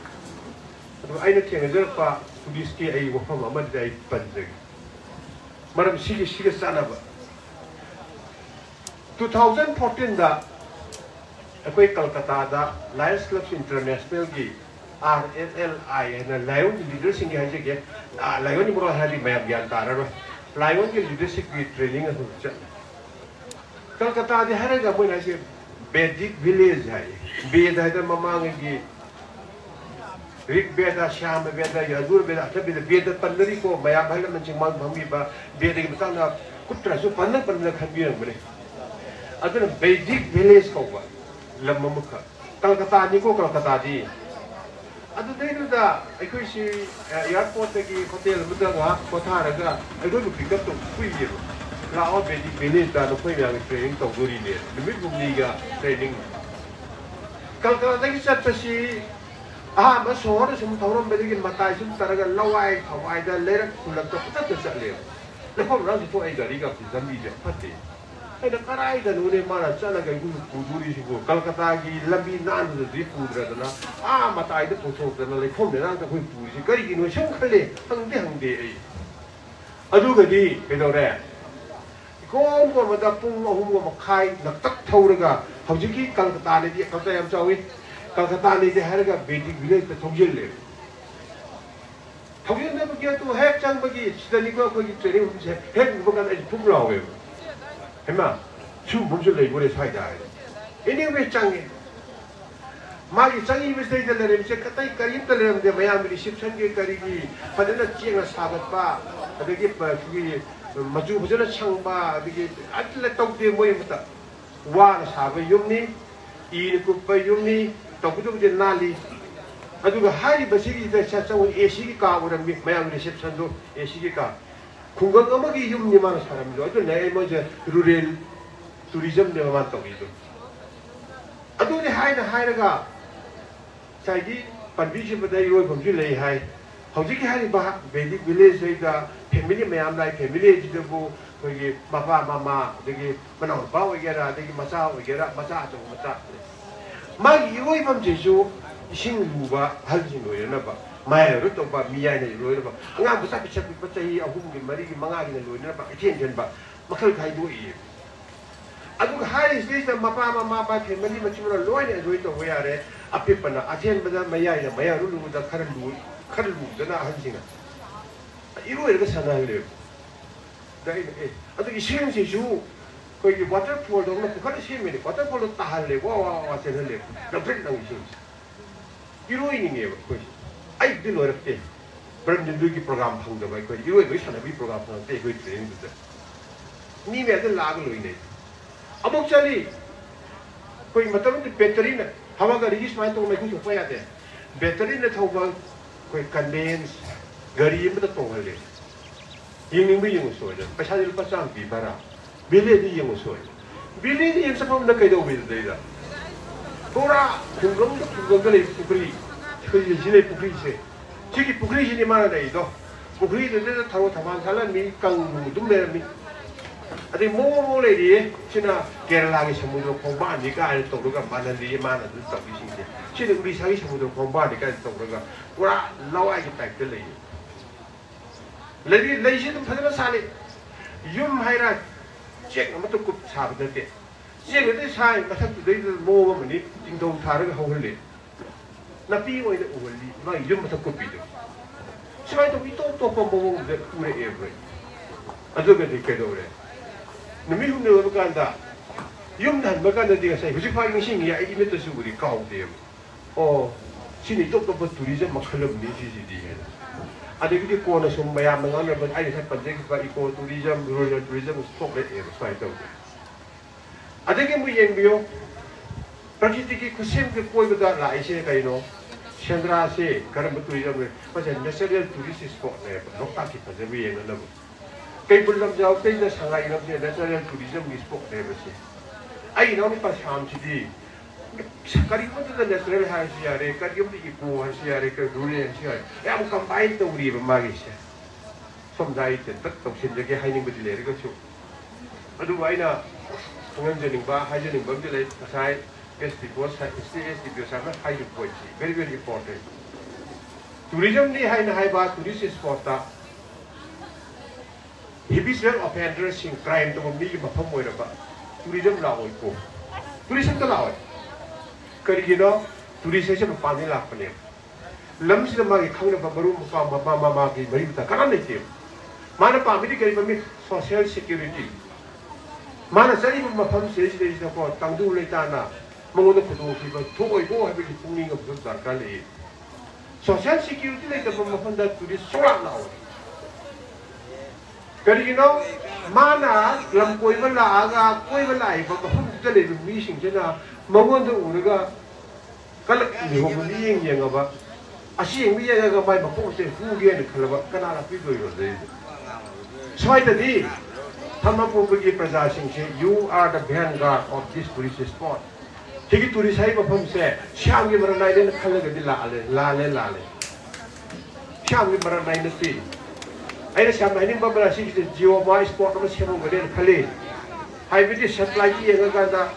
E: to ai na tiang jer pa tudis ki ai wo ma ma dai pan jege maram sige sana ba 2014 da akoi Kolkata da Lions Club International gi RNLI na Lion leadership gi ha jege Lion ni bro ha di mayam gyan ta ra Lion gi leadership gi training ha cha Kolkata di ha ga mo na si Basic village hai, beda hai tu mamang lagi, rik beda syam beda yadur beda, tapi beda panderi ko bayar bahaya macam mang bami ba beda kita na kutra so pandang khambiang boleh. Ada basic village ko ba, lamma muka. Kolkata ni ko Kolkata di. Ada dulu dah, aku si airport lagi hotel muda ngah kota raga, aku tu pick up tu kui je. Kalau basic village dah lupa yang training tu guri ni, demi bumi ga training. Kalau lagi satu si, masuk semua orang berikan mata itu teraga lawai, kawai dah lerak pulang tu kita tersalih. Lepas orang itu ai gari ga pizam je, pasti. Ai dah karai dah nune mana cakap lagi guru si guru. Kalau kata lagi lebih nan tu di pudra tu na, mata itu potong tu na, lepas ni orang tu pun pudri. Gari gini macam kali, hangde ai. Aduh gadi, kedore. Kau ko mada pung ahum ko makai nak tak thauraga hawjiki Kolkata ni dia kata yang chawi Kolkata ni dia haraga basic village ta thongjel le thongjel na bagi tu hek chang bagi sidani ko ko training hum se hek bukan ai pung rawe hema chu bumsul le bore sai dai ini we chang ni magi changi we sai dal le se katai karim dal le de mayam reception ke karigi padana chiang sagat pa adagi pa ki maju bujana changba bigi atle tok de moi mata wa na sabe yumni in ku pa yumni tok du de nali aduga hari basigi da cha chawon AC ka oram mi mayam reception do AC ka khungam amagi yum ni mana saram do adu nei mo je rural tourism de ma to gi do adu ni hai na hai ga sai gi panbi ji badai roi phom ji lei hai hauji ki hari ba vedic village sei da family mayam lai family ji de bu koi papa mama de manau ba wa gera de macha wa gera macha to macha ma gi roi phom ji ju Singh luba hal sing loy na ba mai ru to ba mi ai nei loy na ba nga bu sa pi chak pi chai ahum gi mari gi manga gi loy na ba chen chen ba makhal khai do I adu hai stage da mapa mama ba family ma chimra loy ne loy to ya re api pana achen ba da mai ai na mai ru lu da khar lu da na hal sing na I ro ga sana le dai e adu gi sing si ju ko gi waterfall do na ko ka si me waterfall ta hal le wa chen le da prit na gi Heroine ni koi ai di lo rakte per ni du ki program phang da bai koi heroine bai sana bi program phang te koi train da ni me da lag lo ni amok chali koi matam ti battery na hawa ga regis mai to mai ku pa ya de battery na thau ba koi condense gari ma da to hal le ying bi ying so da pa sa dil pa sam bi bara bile di ying so bile di ying sa pam na kai do bil dai da Tora kungong ga le pukri koi jile pukri se chiki pukri ni mana dai do pukri de de tharo thaman thalan mi kang dum le mi adi mo le ri china kerala ge samudra khongba ni ka ai to ga manali mana du to bi sing se chini urisa ge samudra khongba ni ka to ga pura lawai ge tak de le shi dum phadana sale yum haira chek ma to kup sa ba de Siang itu saya macam tu dari mau mana tinggal thara ke hawal le, napi mau itu hawal le, mana jom macam kopi tu. Sebab itu pom mau de pura every. Aduh kan dia kado le. Nami hum le bukan dah. Yum dan bukan dia saya. Hujan pagi ni sini ya ini tu suri kau dia. Oh, sini tu tourism makhluk ni sih dia. Ada kita kau nak sumbaya mengalir ber, ada saya panjang kita ikut tourism, rural tourism, stok le every. Sebab itu. Ada yang mungkin bio, praktik kita kusim ke koi betul lah isye kaya no, Chandra se kerana betul jam ni, macam national tourist spot ni, lokal kita jadi yang nama. Kaya belum jauh kaya dah sangat ingat je national tourism spot ni macam. Ayi nama ni pas ham jadi, sekali pun tu national hasiare, kali pun ibu hasiare, kali dulu hasiare, yang combine tu beri bermagi se. Somdai je, tak tahu sendiri kaya hanya betul le, kau cuk. Aduh, aina. Thongam jening ba hai jening bam je le sai SDPO sama hai ju point very very important tourism ni hai na hai ba tourist spot ta habitual offenders sing crime to mi ba pham moi ra ba tourism la oi ko tourism ta la oi kari gi no tourist se pa ni la pa ne lam si ma gi khang na ba baru ma gi bari ta kana nei te mana pa mi di kari ba mi social security Mana sari pun macam saya sendiri sudah kau tanggung oleh tanah, mengutuk kedua kita, tuai go habis dipuning ke besar kali. Social security lagi tu macam dah tulis solat lah. Kerana mana dalam koi bela agak koi bela ini, macam kita le meeting cina, mengutuk orang kalau ni orang ni yang apa, asyik ni yang apa, macam saya fugian kalau kenal apa itu yang ada. Sebab tadi. Thamnapokpi Praja Singh, you are the vanguard of this tourist spot. Jadi turis saya bapam saya, siang ni meranai ni nak kalau jadi lale. Siang ni meranai nanti. Aina siang ni bapa sih jiwa mai spot tu siang ni jadi kali. Hai bidi supply yang agak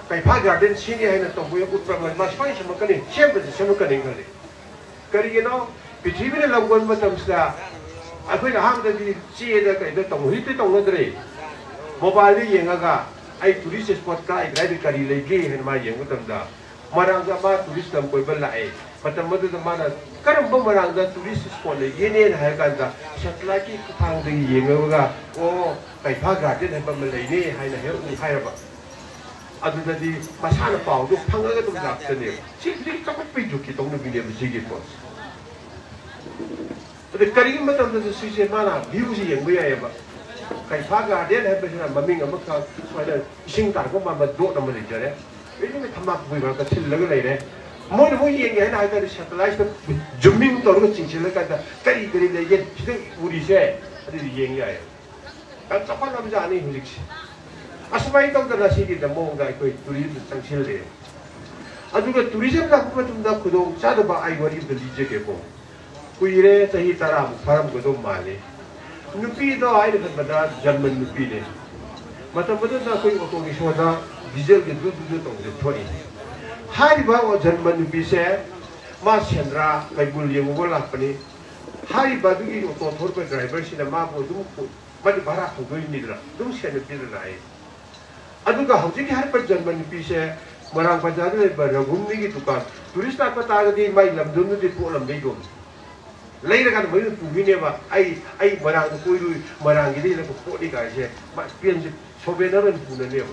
E: Keipha garden sini hai na tahu yang utara mas pai sama kali, siapa kali. Kali no, pijih ni lakukan macam saya. Aku ni ham tadi cie dah kaya tahu itu tahu nadri. Mobile ni yang agak, turis spot kaya di kari lagi henma yang betul dah. Marang sama turis dalam koi belai. Macam tu mana? Kerana marang dah turis spot lagi ni hai kan dah. Setelah kita tang di yang agak, oh Keipha garden henma belai ni hai na hai apa? Aduh tadi pasal apa? Tu pangga tu dah seni. Sini kita pergi kita nak bina bersih pos. Tapi kali ini macam tu sisi mana view sih yang boleh apa? Keipha garden ada macam maming apa kalau ada Singh tar ko mama dua nama ni je. Ini ni Thamnapokpi Mamang kecil lagi ni. 뭐는 뭐 얘기해 나이들 셔틀라이트 줌밍 떠오르고 찡질러간다 까리 이게 지금 우리세 어디 얘기해요. 깜짝한 남자 아니 후직시. 아스마이 떡들나 시기다 뭔가 그 둘이 장실래. 아주가 둘이 좀 갖고 좀더 그동 짜도 봐 아이거리들 이제게고. 그 일에 저희 따라 바람 그동 말이. 누피도 아이들 같다 젊은 누피네. 맞다보다 그 어떤 이슈다 디젤 그 동네 토리. 하리바 젊은 누피세 마센드라 바이블 예고를 할거니. 하리바 두기 또 토르베 드라이버시나 마고 좀 많이 바라 보이니더라. 좀 시간을 빌어라이. 아두가 hꯧ지기 할걸 젊은 비세 뭐랑 바자들 버러군니기 두간 투리스트 아빠 따가디 마이 람돈디 포람 데고 레이라가 뭐 부기네 봐 아이 뭐랑 꼬이루 뭐랑기디 이렇게 꼬리가 이제 막 변지 소배너는 부는데요.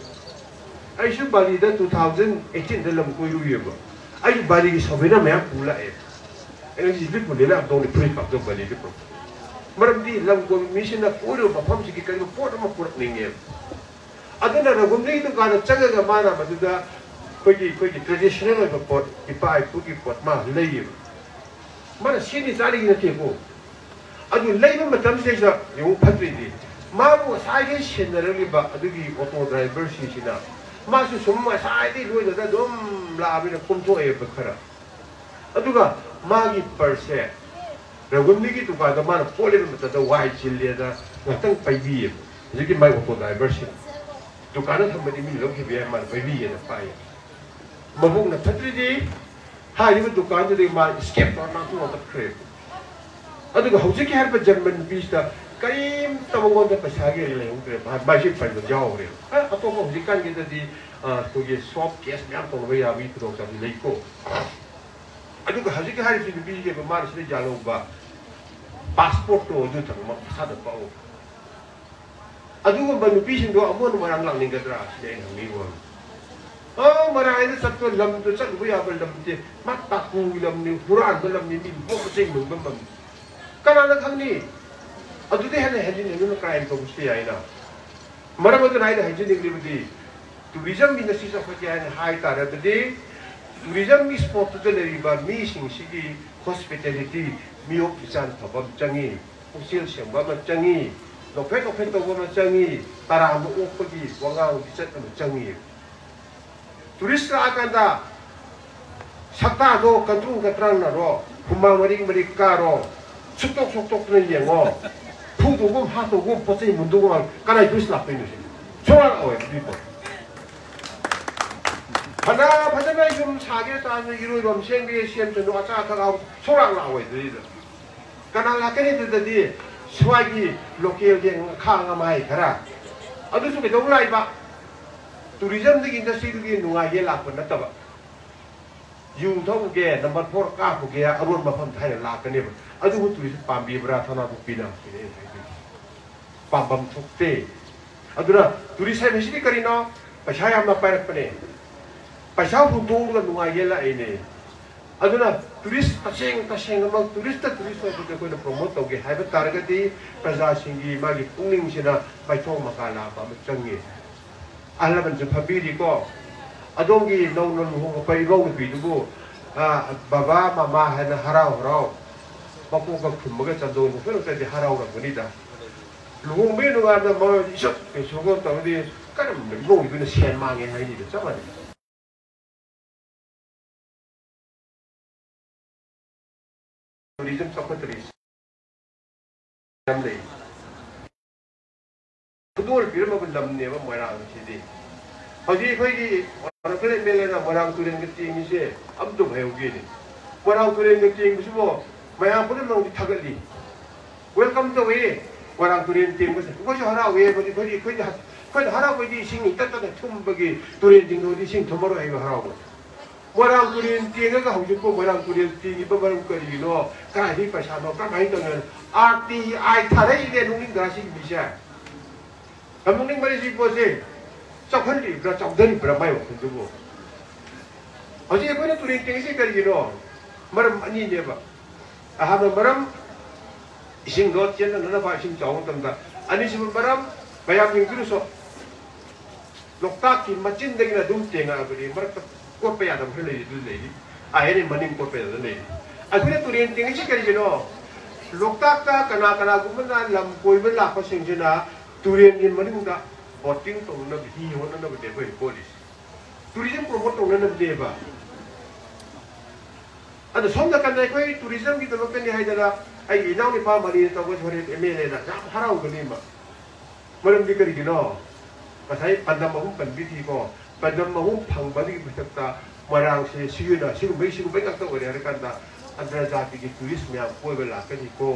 E: 아이 슈발리다 2018 들럼 꼬이루예 봐. 아이 발리기 소배너 매야 불라에. 에너지 립 보내라 돈이 프리팝도 발리기 뭐. 머름디 람고 미신나 꼬이루 밥함지기 가지고 포르마 포르닝에. 아들은 라곰네이도 가는 자가가 많아 맞다. 거기 트레디셔널 그 pot, 이파이 뿌기 pot 마 레이. mana sini tadi kita tipu. Aduh, lain macam saja yang patri. Mamu saya sendiri ba, aduh auto driver sih na. Masuk semua saya di luar dah dom labi nak kumtu berkara. Aduh ka, magi perse. Ragum ni kita kata mana boleh macam tu wajib cilia dah, ngatang pagi. Jadi mai auto driver sih. Dukanan sampai di milam kebiaya mana pagi ya pai. Mabung na patri di. Hari itu dukaan jadi mal skip orang tu orang kerja. Aduh, hujung ke hari berjalan bisa kaim tamungan tu pasagi ni lah, untuk masih pada jauh ni. Atau hujung kan kita di tu ye swap case ni apa tu ya we tu orang tu leko. Aduh, hujung ke hari itu bisa ke bermar sini jalan ba pasport tu tu tak mak sada pau. Aduh, baru bisa tu amun orang lang ni kedra sini ni orang. Oh, marahil sa to lam to sa buya bal lam ti matak ku lam ni Quran lam ni bo sing mung bam kana na khangni adu de hane hajin ni no crime to gusti ai na marama to nai da hajin ni libdi tourism industry sa khoti ai hai ta ra de tourism mi sport to le riba mi sing sigi hospitality mi op san thobam changi usil sem ba ma changi no phe to ba changi tara mo op gi wanga gi chat ma changi Turis akan dah sakta do kantung katrang na ro kumang maring karo sutok ni yang oh putu gum hatu gum posisi mundu gum kanai turis lah ini soal awal itu pada ni jum sagi tanya iru rom sengge siam cendu aca kau soal awal itu karena lakukan itu tadi swagi lokal yang kang amai kara aduh suka dong lai pak tourism di industri di nungai lakukan apa tak? Yung tahu ke nomor 4 kah ke arun macam Thai lakukan ni. Aduh turis pambi berat Thamnapokpi na. Pambam sukte. Aduh na turis saya mesti kerana pasal yang nak pergi ni. Pasal untung dengan nungai lah ini. Aduh na turis tasing memang turis itu kau nak promote tahu ke. Hai target di pasal Singh magi kuning sina baitong makala apa macam ni. Alam macam pabiri ko, adongi nong hong pai rong bi tu baba mama hana harau, bapu ka kumbaga candong pero tadi harau ka bonita. Luhong be no ada mau isok, isok tahu di kan rong itu sian mangi hai ni sama ni. Tourism secretary. Namle. Kedua firma belum ni apa Moirang sini. Jadi orang kena melena Moirang tulen keting ni se, abdu hai ugi ni. Moirang tulen keting ni semua, Moirang pun belum ditagali. Welcome to we, Moirang tulen keting ni. Kau harap we, kau harap we di Singh kita tak thum bagi tulen keting ni Singh tomorrow hai harap. Moirang tulen keting ni kau hujung ko Moirang tulen keting ni baru kali no, kau ni pasal no, kau main dengan RTI tarai dia nungin dasing bisa. Kamu ni mari si pose, cakap ni berapa cakap dari berapa yang tu tu. Asyik apa ni tu ring tinggi sekali gino, maram ni je ba. Aham maram, ising dot cian nana ba ising jauh tanda. Ani si maram, bayam yang tu so. Loktak ki macin dengan dum tengah beri, maram kau payah dah beri itu lagi. ai ni maning ko pe ni akuna turin ting chi kari jino loktak ta kana kana gumna lam koi ben la pa sing jina turin in maning da boating to na hi ho na de ba police tourism promote to na de ba ada somda kan dai koi tourism ki to pen ni haidara ai inau ni pa mari to ko thore mle da ja harau gani ma maram di kari jino pasai pandam mahum pan bi thi ko pandam mahum phang ba di bithakta Moirang se siuna sigu bai ka to ore kan da andra jati ki tourist me ko be la ka ni ko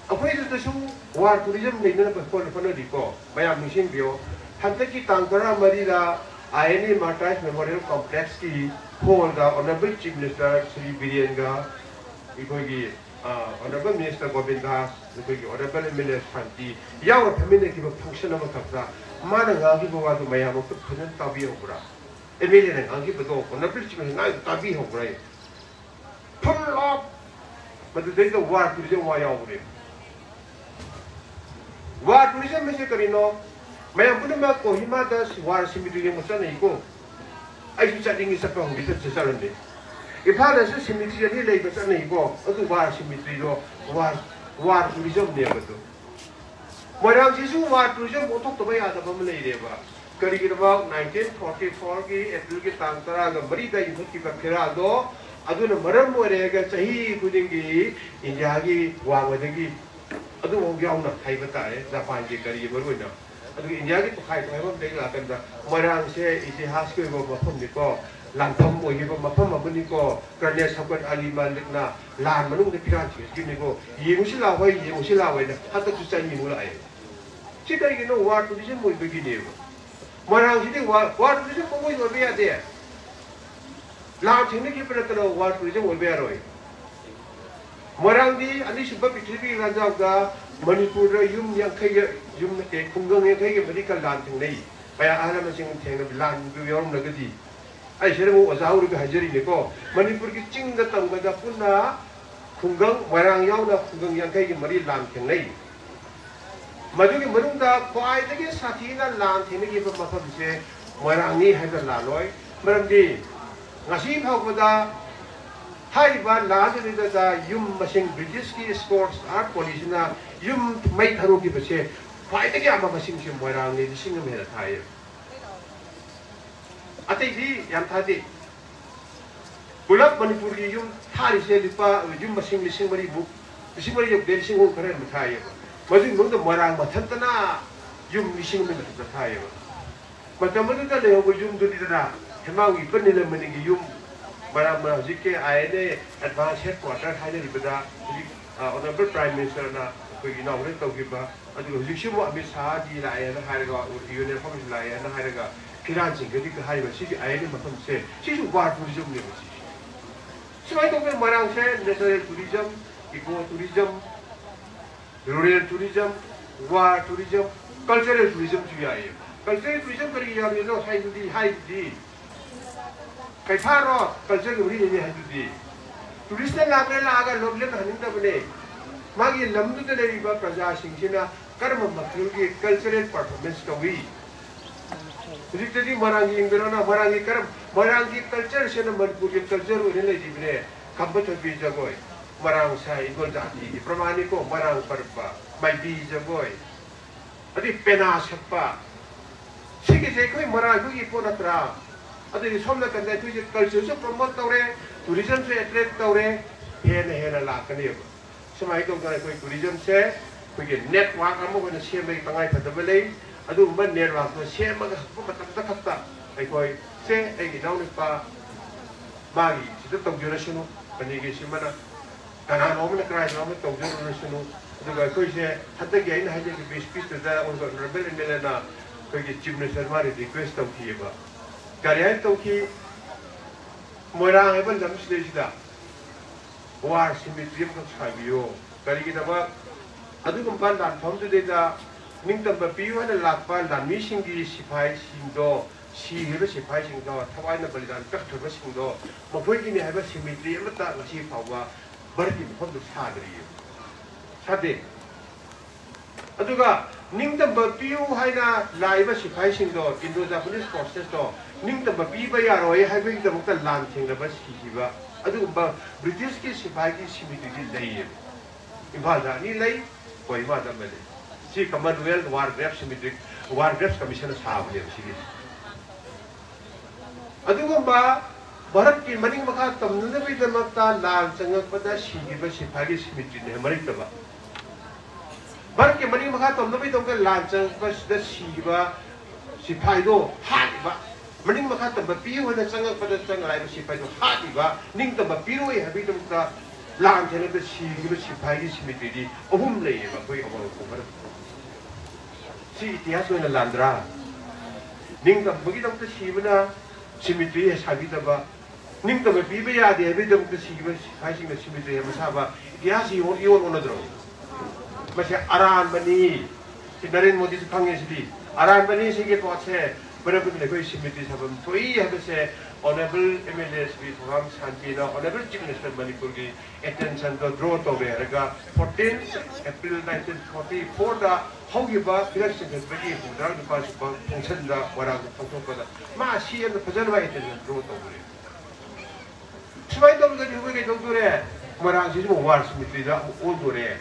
E: akwai da su war tourism nei na ko ko di ko bayam machine bio hanta ki tangkara mari da INA Maritime Memorial Complex ki hall da Hon'ble Chief Minister Shri Biryenga ikogi Hon'ble Minister Govinda ikogi Hon'ble Minister Shanti yaw family ki function ma thapra mana nga ki bo wa du mayam ko phun tabi hobra Emile ne angi bedo Hon'ble Chief Minister tabi hobra pull up but the day the war tourism wa yaw bre war tourism me se karino mayam pun ma ko hima da war simiti ye musa nei ko ai su chatting is a pong bit se salande if ha da su simiti ye le ba sa nei ko adu war simiti ro war tourism ne ba to Moirang ji su war tourism mo thok to ba ya da ba le re ba kari ki ba 1944 ki April ki tang tara ga bari da yu ki ba khira do adu na maram mo re ga chahi kuding gi India gi wa wa de gi adu ho gyau na thai ba ta e Japan ji kari ba ru na adu India gi to khai to ba de la kan da Moirang se itihas ko ba phom ni ko lan thom mo gi ba ma phom ma ni ko karne sabat ali malik na lan manung de piran chi ni ko yi mu si la wai yi mu si la wai na ha ta chu chan ni mu la ai chi kai gi no wa tu ji mo be gi ne Moirang si de wa tu ji ko mo yo be ya de la thing ni ki pra ta wa tu ji mo be ya roi Moirang di ani subba pithri ra jaw ga Manipur ra yum yang khai yum na ke khunggang yang khai ke medical lan thing nei pa ala ma sing theng na lan bi yorum na ga di ai shere mo za uru ga hajari ne ko Manipur ki ching da tam ga da punna khunggang Moirang yaw na khunggang yang khai ke mari lan thing nei madu ki manung da kwai da ke sathi na lan thing ni ba ma pham se Moirang ni hai da la loi maram di ngasi phau ko da hai ba la je da yum masing British ki sports art police na yum mai tharu ki base kwai da ke ama masing se Moirang ni sing me la thai atai di yam tha di pulak Manipur ki yum thari se lipa yum masing mari bu mari yok del sing ho khare ma thai maju mong da Moirang ma thantana yum sing me la thai matam ma da le ho yum du di da hema wi pan ni le mani ki yum Barang masjid ke INA advance headquarter hai ni beda Hon'ble Prime Minister na ko inaugurate to ki ba adu hujik mo Amit Shah ji la ya na hai ga union form la ya na hai ga kiran sing ki ka hai ba si INA matam se si su war tourism ne ba si mai to ke Moirang se national tourism eco tourism rural tourism war tourism cultural tourism ji ai cultural tourism kari ya ni no sai di hai di Keipha ro culture ki bri ni hai di tourist la ga la ga log le hanin da bne magi lamdu de ri ba praja sing sina karma makhul ki cultural performance ka wi Jadi Moirang ki ingberona Moirang ki culture se na Manipur ki culture ni le di bne kambat bi jagoi Moirang sai gol jati ki pramani ko Moirang parba mai bi jagoi adi pena sappa sigi se koi Moirang ki pona tra adi somna kan dai tu culture se promote tawre tourism se attract tawre hena la kan ye samai to ga koi tourism se koi ke network amo ko na se mai tangai phatabale adu man network to se ma ga ko matam ta khatta ai koi se ai gi daun pa magi se to jora sunu pani ge se mana kana no me krai no me to jora sunu adu ga koi se hatta ge ai na haje ki base da on go rebel melena koi ge chief minister mari request to ki ba Karian to ki Moirang ai ban dam stage da war symmetry ko chabiyo kari ki da ba adu kum ban dan thom de da ning tam ba pi wa na lak pa dan mi sing gi sipai sing do si he ba sipai sing do thawai na bali dan pek thwa sing do ma phoi ki ni hai ba symmetry ma ta ma si phaw ba bar ki phom du sa dri sa de adu ga ning tam ba pi u hai na lai ba sipai sing do Indo Japanese forces do ning ta ba pi ba ya roi hai ba da mukta lan thing da ba si ba adu ba British ki sipai ki simiti ji lei imphal da ni lei koi ma da mele si Commonwealth War Graves Simiti War Graves Commission sa ba le si adu ba Bharat ki maning makha tamna bi da makta lan changak pada si ba sipai ki simiti ne mari ta ba Bharat ki maning makha tamna bi dong ka lan changak ba da si ba sipai do ha ba maning makha tam ba pi ho na changak pada changai ba sipai do ha ba ning tam ba pi roi ha bi dong ka lan changak da si ba sipai ki simiti di ohum le ba koi awal ko ba si itihas na landra ning tam ba gi dong ta si ba na simiti sa bi da ba ning tam ba pi ba ya de bi dong ta si ba sipai sing na simiti ya sa ba itihas yo on dro masih aran bani si Narendra Modi se phang si aran bani si ke pache berapa ni koi simiti sabam toi habe se Hon'ble MLA Shri Thongam Shanti na Hon'ble Chief Minister Manipur ki attention to draw to be raga 14 April 1944 da hogi ba election ke bagi budar ni pas ba function da warang function ko da ma si en fajan ba attention draw to be Shwai dom da hoge ke dong dure marang si mo war simiti da o dure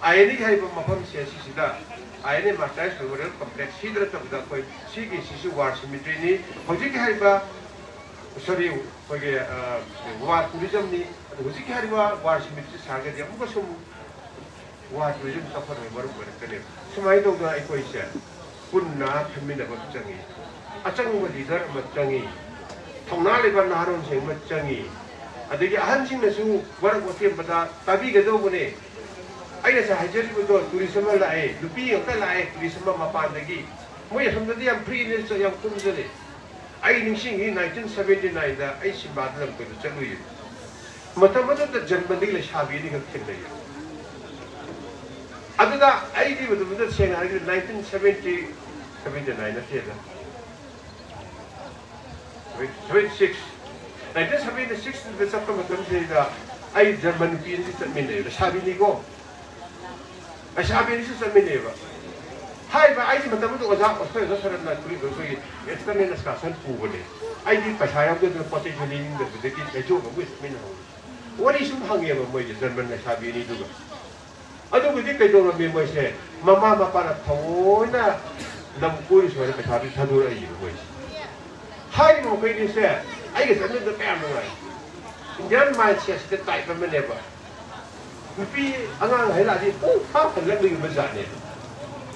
E: ayeni hai ba mafam se si da ayeni matai memorial complex sidra tab da koi sigi sisu war simiti ni hoji ke hai ba sorry hoge war tourism ni hoji ke hai ba war simiti saga dia muka sum war tourism safar me baru ber kene semai dong da koi se punna thamina ba changi achang ba leader ma changi thongna le ba naron sing ma changi adigi ahan sing na su war ko tem ba tabi ga do bune aina sa hajari ko do tourism la ai lupi yung ta la ai tourism ma pa dagi mo ya samda diam free ne so yang kum jale ai ning sing 1979 da ai si ba lam ko chalu yi mata mata da janmandi le shabi ni ga thin dai adada ai di bu bu seng ai 1979 na the da 1976 da sa ko matam se da ai German pi ni sa min ne shabi ni go Asabi ni sa min ne ba hai ba ai matam do oja osoi do saran na turi do koi external discussion pu bole ai di pasaya do pote juli ni do de ti jo go wis min ho wani sum hange ba moi German na sabi ni do adu bu di kai do me moi se mama ma para thona lam koi so re pasabi thadu ai moi hai mo kai ni se ai ge san do pam no ai Indian mindset se tai pa me ne ba Nupi angang hai la di ha kan lang ni ba jane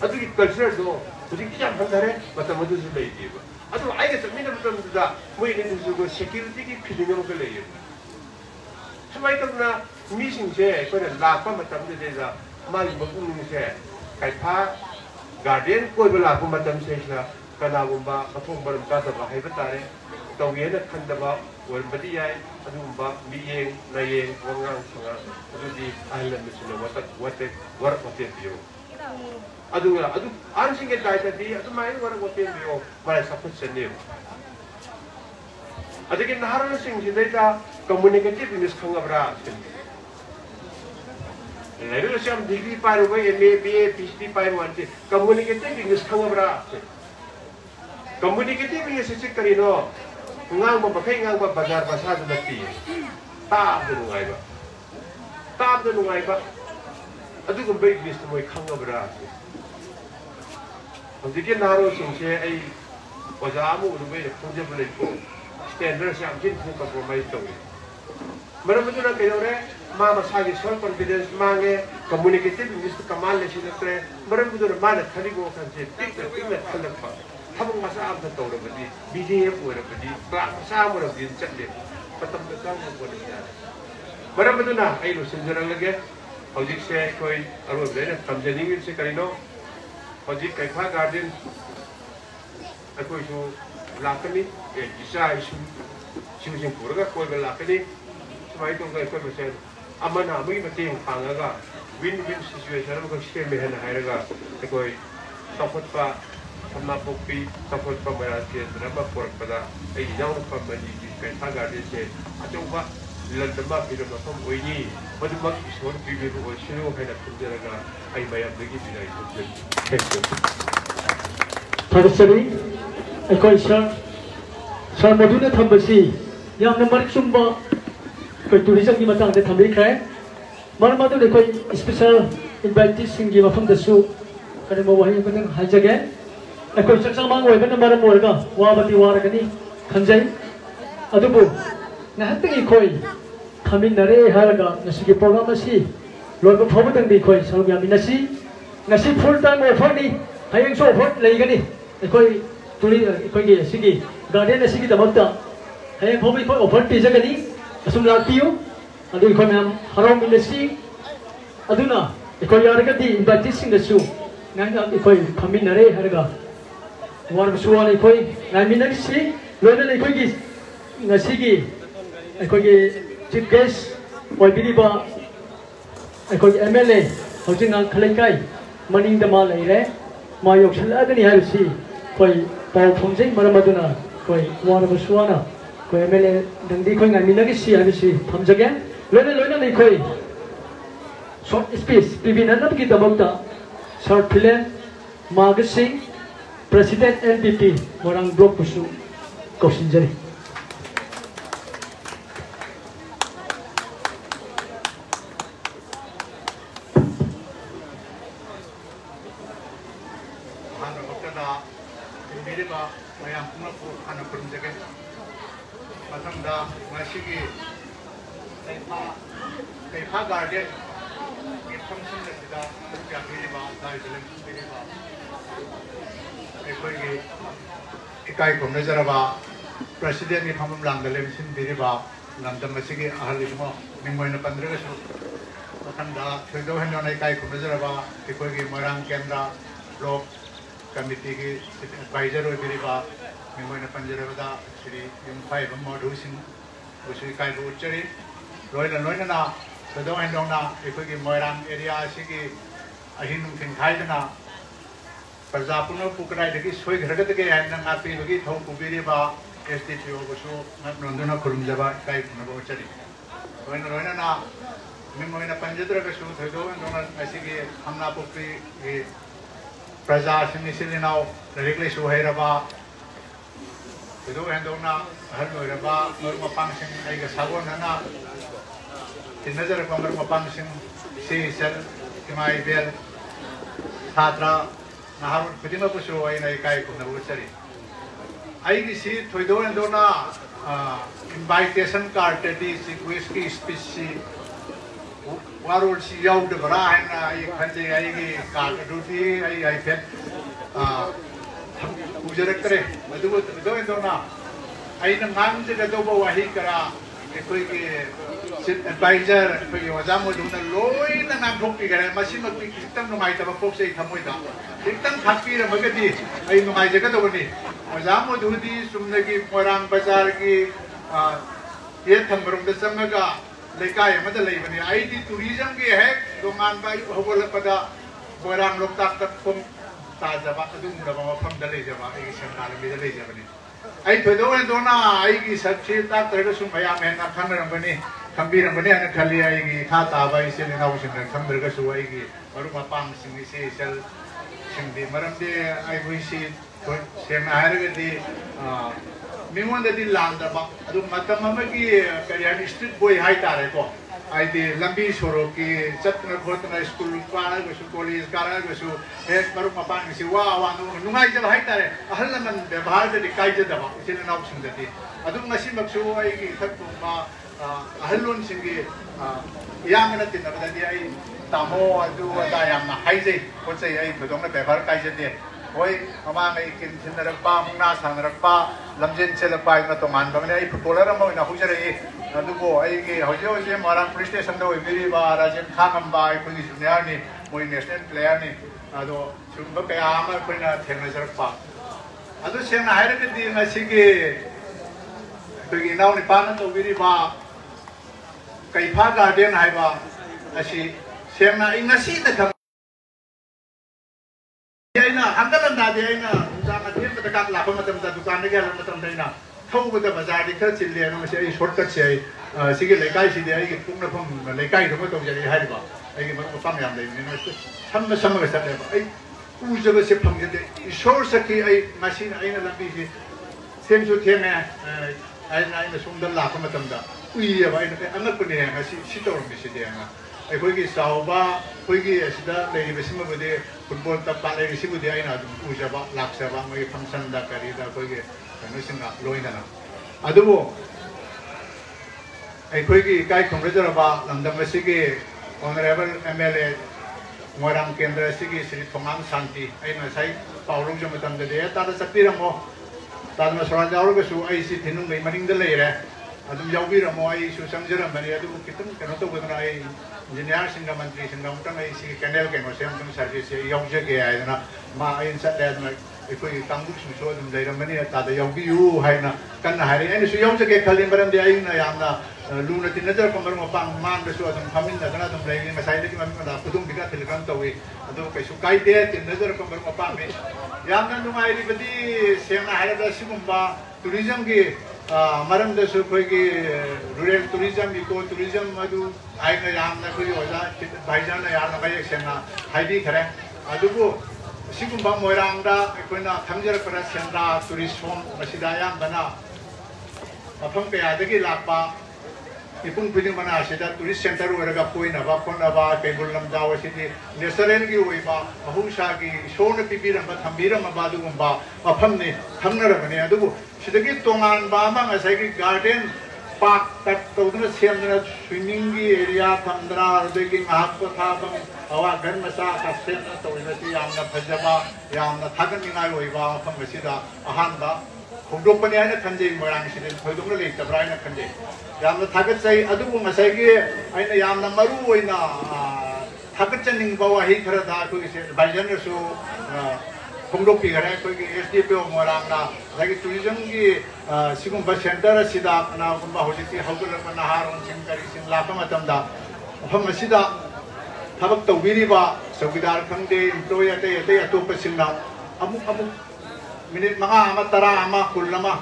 E: adu ki culture do udi ki jam phare matam adu su lei di ba adu ai ge min matam da moi ni su go security ki feeling mo ke lei samai tam na mi sing se ko na la pa matam de da ma li ba kun ni se kai pha garden koi ba la pa matam se sa kana gumba athong baram ka da ba hai ba tare tau ye na khan da ba वर बदी आए अदुबा मियें नये वंगांग संगा अदुदी island में सुनो वते वर वते बियो अदुगा अदु आंसिंग के दायता दी अदु माइन वर वते बियो माय सपोर्ट सेने अदुके नारन सिंह जिदैता कम्युनिकेटिव इंग्लिश खंगब्रा लेवल से हम डिग्री पार हो गए एमए बीए पीएचडी पार हुआ कम्युनिकेटिव इंग्लिश खंगब्रा कम्युनिकेटिव इंग्लिश से करिनो ngang ba pakai ngang ba bazar pasar da ti ta de ngai ba adu ko bai list moi khang ga bra odi ke naro sing se ai oja mu lu bai khong je ble ko standard se am jin ko compromise to mara mu na ke re ma ma sa gi self confidence mange communicative english kamal le si na mara mu na ma na khali go kan se tik na khalak pa Habang masa am na tawag ba di BDF o na ba di klasa mo na din chakle patamdakan mo po niya. Marami doon na ay lusin dyan ang lagi. Hojik siya ko'y arod na kamjaningin si Karino. Hojik kay Keipha Garden ako isu lakani isa isu simusing pura ka ko'y lakani. Sumay itong ko'y masaya ama na mo yung mating pangaga win-win situation mo kung siya may hanahay na ko'y tapos pa Thamnapokpi tapos pa mayroon drama pork pada ay Inaugrated pa manigi Keipha Garden siya atong ba lalaba pinapasok o ini madumag isor bibiro o sino kaya na ay mayam lagi pinay thank you
A: Shri, ako isa Sar Maduna Thambasi, Yam Namar Sumba, Tourism Gimatang, the Tamika, Marmadu, the special invitees Singh from the Su, Kanamohi, Hajagan, a construction among women, Maramorga, Wabati Waragani, Kanjay, Adubu, Nahataki Koi, Kaminare Haraga, Nasiki Programasi, Lord of Hobbit and Bikoi, Salgaminasi, Nasi full time or 40, I am so hot, Lagani, a Koi, Tuli, Sigi, Guardian Sigi the Mata, I am hoping for over Pizagani, Asumlatio, and we come Haram in the sea, Aduna, a Koyaragati, invitees in the Su, Nanga, a Koi, Kaminare Haraga, one Suan, a Koi, Naminasi, Lord and a Koi, Nasigi, a Koi, Chief Guest, Waibiliba, a Koi MLA, Hojina Kalekai, Maning the Malay, my option agony I see, Koi, Paul Fonzing, Maramaduna, Koi, one of Suana, Koi MLA, then the Koi, I mean, I see, comes again, Lena Koi. Short space, Pivina Nabki Dabota, Short Pilan, Margaret Singh, President NPP, Moirang Block Pusu, Kosinjari.
F: Keipha Guardian, it functions as the Ikai from Nazarava, President of Hon'ble in Diriba, Namdamasiki, Ahalimo, Mimoina Pandresu, Matanda, Fedohan Ikai from Nazarava, Ikogi Moirang Kendra, Block Committee, Advisor of Diriba, Mimoina Panjarava, Shri, Five Modusin, Usikai Butchery, Royal Loina, Sado and Dona, Ikogi Moirang area, Siki, Ahin Kinkaidana, Pazapuno Pukai, the Swig Herdake, and Napi, the Git Home Kubiriba, STPO, Nonduna Kurumjava, Kai Nabotari. When Roina, Mimoina Panjatra, Sado and Dona, Asiki, Thamnapokpi Praza, Sinisilino, the English Uheraba, Sado and Dona, Herba, Norma Function, like a Savonana. In Nazar Congress of Function, Sel, Kimai Bell, Tatra, Nahar, Pudima Pusu, and I Kai from the Wutsari. I see Toido and Dona invitation card that is whiskey species. What would see out the Brian? I can say I got duty, I fed Ujarectre, but do it and Dona. I am not the Dobo Wahikara. Advisor, Wazamo do the Loy and Thamnapokpi, Machima Pikitan no Maita Foxy Tamuita. Titan Happy and Magadi, I know my Jagadoni. Wazamo do this from the Moirang Bazarki, yet from the Samaga, Leikai, Mother Lavani. I did tourism we had, Doman by Hobolapada, Moirang looked after from Tazava, from the Lejava, the Lejavani. I told and Dona, I such that Redasumaya and Kanarambani, Kambirambani and Kalia, Kata, by Silly Ocean, and Kambergasuagi, Maruma Pang, Sing, Sel, Shindi, Maramde, I wish it, Sam Aragati, Mimon the Landa, Matamaki, Kariani street boy, High Tareko. I did Lambi Soroki, Chatna Kotana School, College, Karagusu, Maruma Pang, Siwa, Numai Haitare, Halaman, the Bahar, the Kaija, it's in an option that I don't Masimaksu, I Tatuma, Halun Singi, Yamanatin, that Tamo, I do what I am, Haze, what say I, but on the Bahar Kaija. Boy, Mama making Tinarapa, Munasanarakpa, Lamjin Selapai, Matoman, Bamina, Polaramo in a Hujari, Nadubo, Aiki, Hojo, Moirang Police Station, Viriba, Rajan Thongam by Police Uniani, Moy National Playani, Ado, Sumbakayama, Puna, Tenazarpa. Ado Sen Harakat, Nasiki, Bigin now Nipana to Viriba, Keipha Guardian Haiba, Ashi, Sena in a seat the Hon'ble Nadiana, the Katlapamatam, the Dukanagan, Matamdana, how would the Bazar, the say shortcut say, Sigi Leikai, I get Pumapum, Leikai, the Moto Haiba, I give a family, some of us who's the ship from the shore Saki, machine, I know, ꯊꯦꯡꯁꯨ ꯊꯦꯡꯉꯦ ꯑꯩꯅ ꯁꯣꯝꯗ ꯂꯥꯛꯄ ꯃꯇꯝꯗ ꯎꯏꯌꯦꯕ ꯑꯩꯅ ꯑꯉꯛꯄꯅꯦ ꯉꯁꯤ ꯁꯤ ꯇꯧꯔꯝꯃꯤꯁꯤꯗꯤ ꯑꯩꯈꯣꯏꯒꯤ ꯆꯥꯎꯕ ꯑꯩꯈꯣꯏꯒꯤ ꯑꯁꯤꯗ ꯂꯩꯔꯤꯕꯁꯤꯃꯕꯨꯗꯤ ꯐꯨꯠꯕꯣꯜ ꯇꯞꯄ ꯂꯩꯔꯤꯁꯤꯕꯨꯗꯤ ꯑꯩꯅ ꯑꯗꯨꯝ ꯎꯖꯕ ꯂꯥꯛꯆꯕ ꯃꯣꯏꯒꯤ ꯐꯪꯁꯟꯗ ꯀꯔꯤꯗ ꯑꯩꯈꯣꯏꯒꯤ ꯀꯩꯅꯣꯁꯤꯡꯒ ꯂꯣꯏꯅꯅ ꯑꯗꯨꯕꯨ ꯑꯩꯈꯣꯏꯒꯤ ꯏꯀꯥꯏ ꯈꯨꯝꯅꯖꯔꯕ ꯂꯝꯗꯝ ꯑꯁꯤꯒꯤ honourable MLA Moirang Kendra Singh Shri Thongam Shanti aina sai paulung jo matam de ta da chapiramo ta ma sora jauru ge su ai si thinung nei maning da lei re adum yaubiramo ai su samjaram bani adu kitam kano to godna ai engineer singa mantri singa mutang ai si canal ke no sem service yauje ge ai na ma ai sa da na ikoi tangbu su so dum dai ramani ta da yaubi yu hai na kan na hai ai su yauje ge khalin baram de ai na yam na luna tin nazar kamar ma pang man da su adum khamin da na dum lai ma sai de ki ma da kudum biga telegram to wi adu kai su kai de tin nazar kamar ma pang me yam na nu ai ri badi sem na hai da sigumba tourism gi maram da su koi gi rural tourism eco tourism adu ai na yam na koi oja bhaijan na yam na bai sem na hai di khare adu bu sigumba moirang da koi na thamjar kara senda tourist home masida yam bana mafam pe adagi lakpa ipung piding mana asida tourist center weraga poina ba kona ba kebul lam dawa sidi nesaren gi oiba mahusha gi shona pibiram ba thambiram ba dugumba mafam ni thamnara bani adubu sidagi tongan ba ma ngasai gi garden park tat toduna semna swimming gi area thamdra adagi ngahak ko tha bang awa gan masa ka semna toina ti yamna phajaba yamna thagan ningai oiba mafam asida ahan ba Hongdokpani aina kanjai Moirang sidi thoidongna lei tabra aina kanjai yamna thagatchai adubu ngasai aina yamna maru oina thagatchaning bawa hi khara da koi se baijan su Hongdokpi gare koi ki SDPO Moirang na lagi tourism gi sigum bus center sida na gumba hojiti hawgulapa naharon sing kari sing lapa matam da pham sida thabak tawbiri ba saugidar khangde employee ate atopa singna amuk minute mga ama tara ama kulama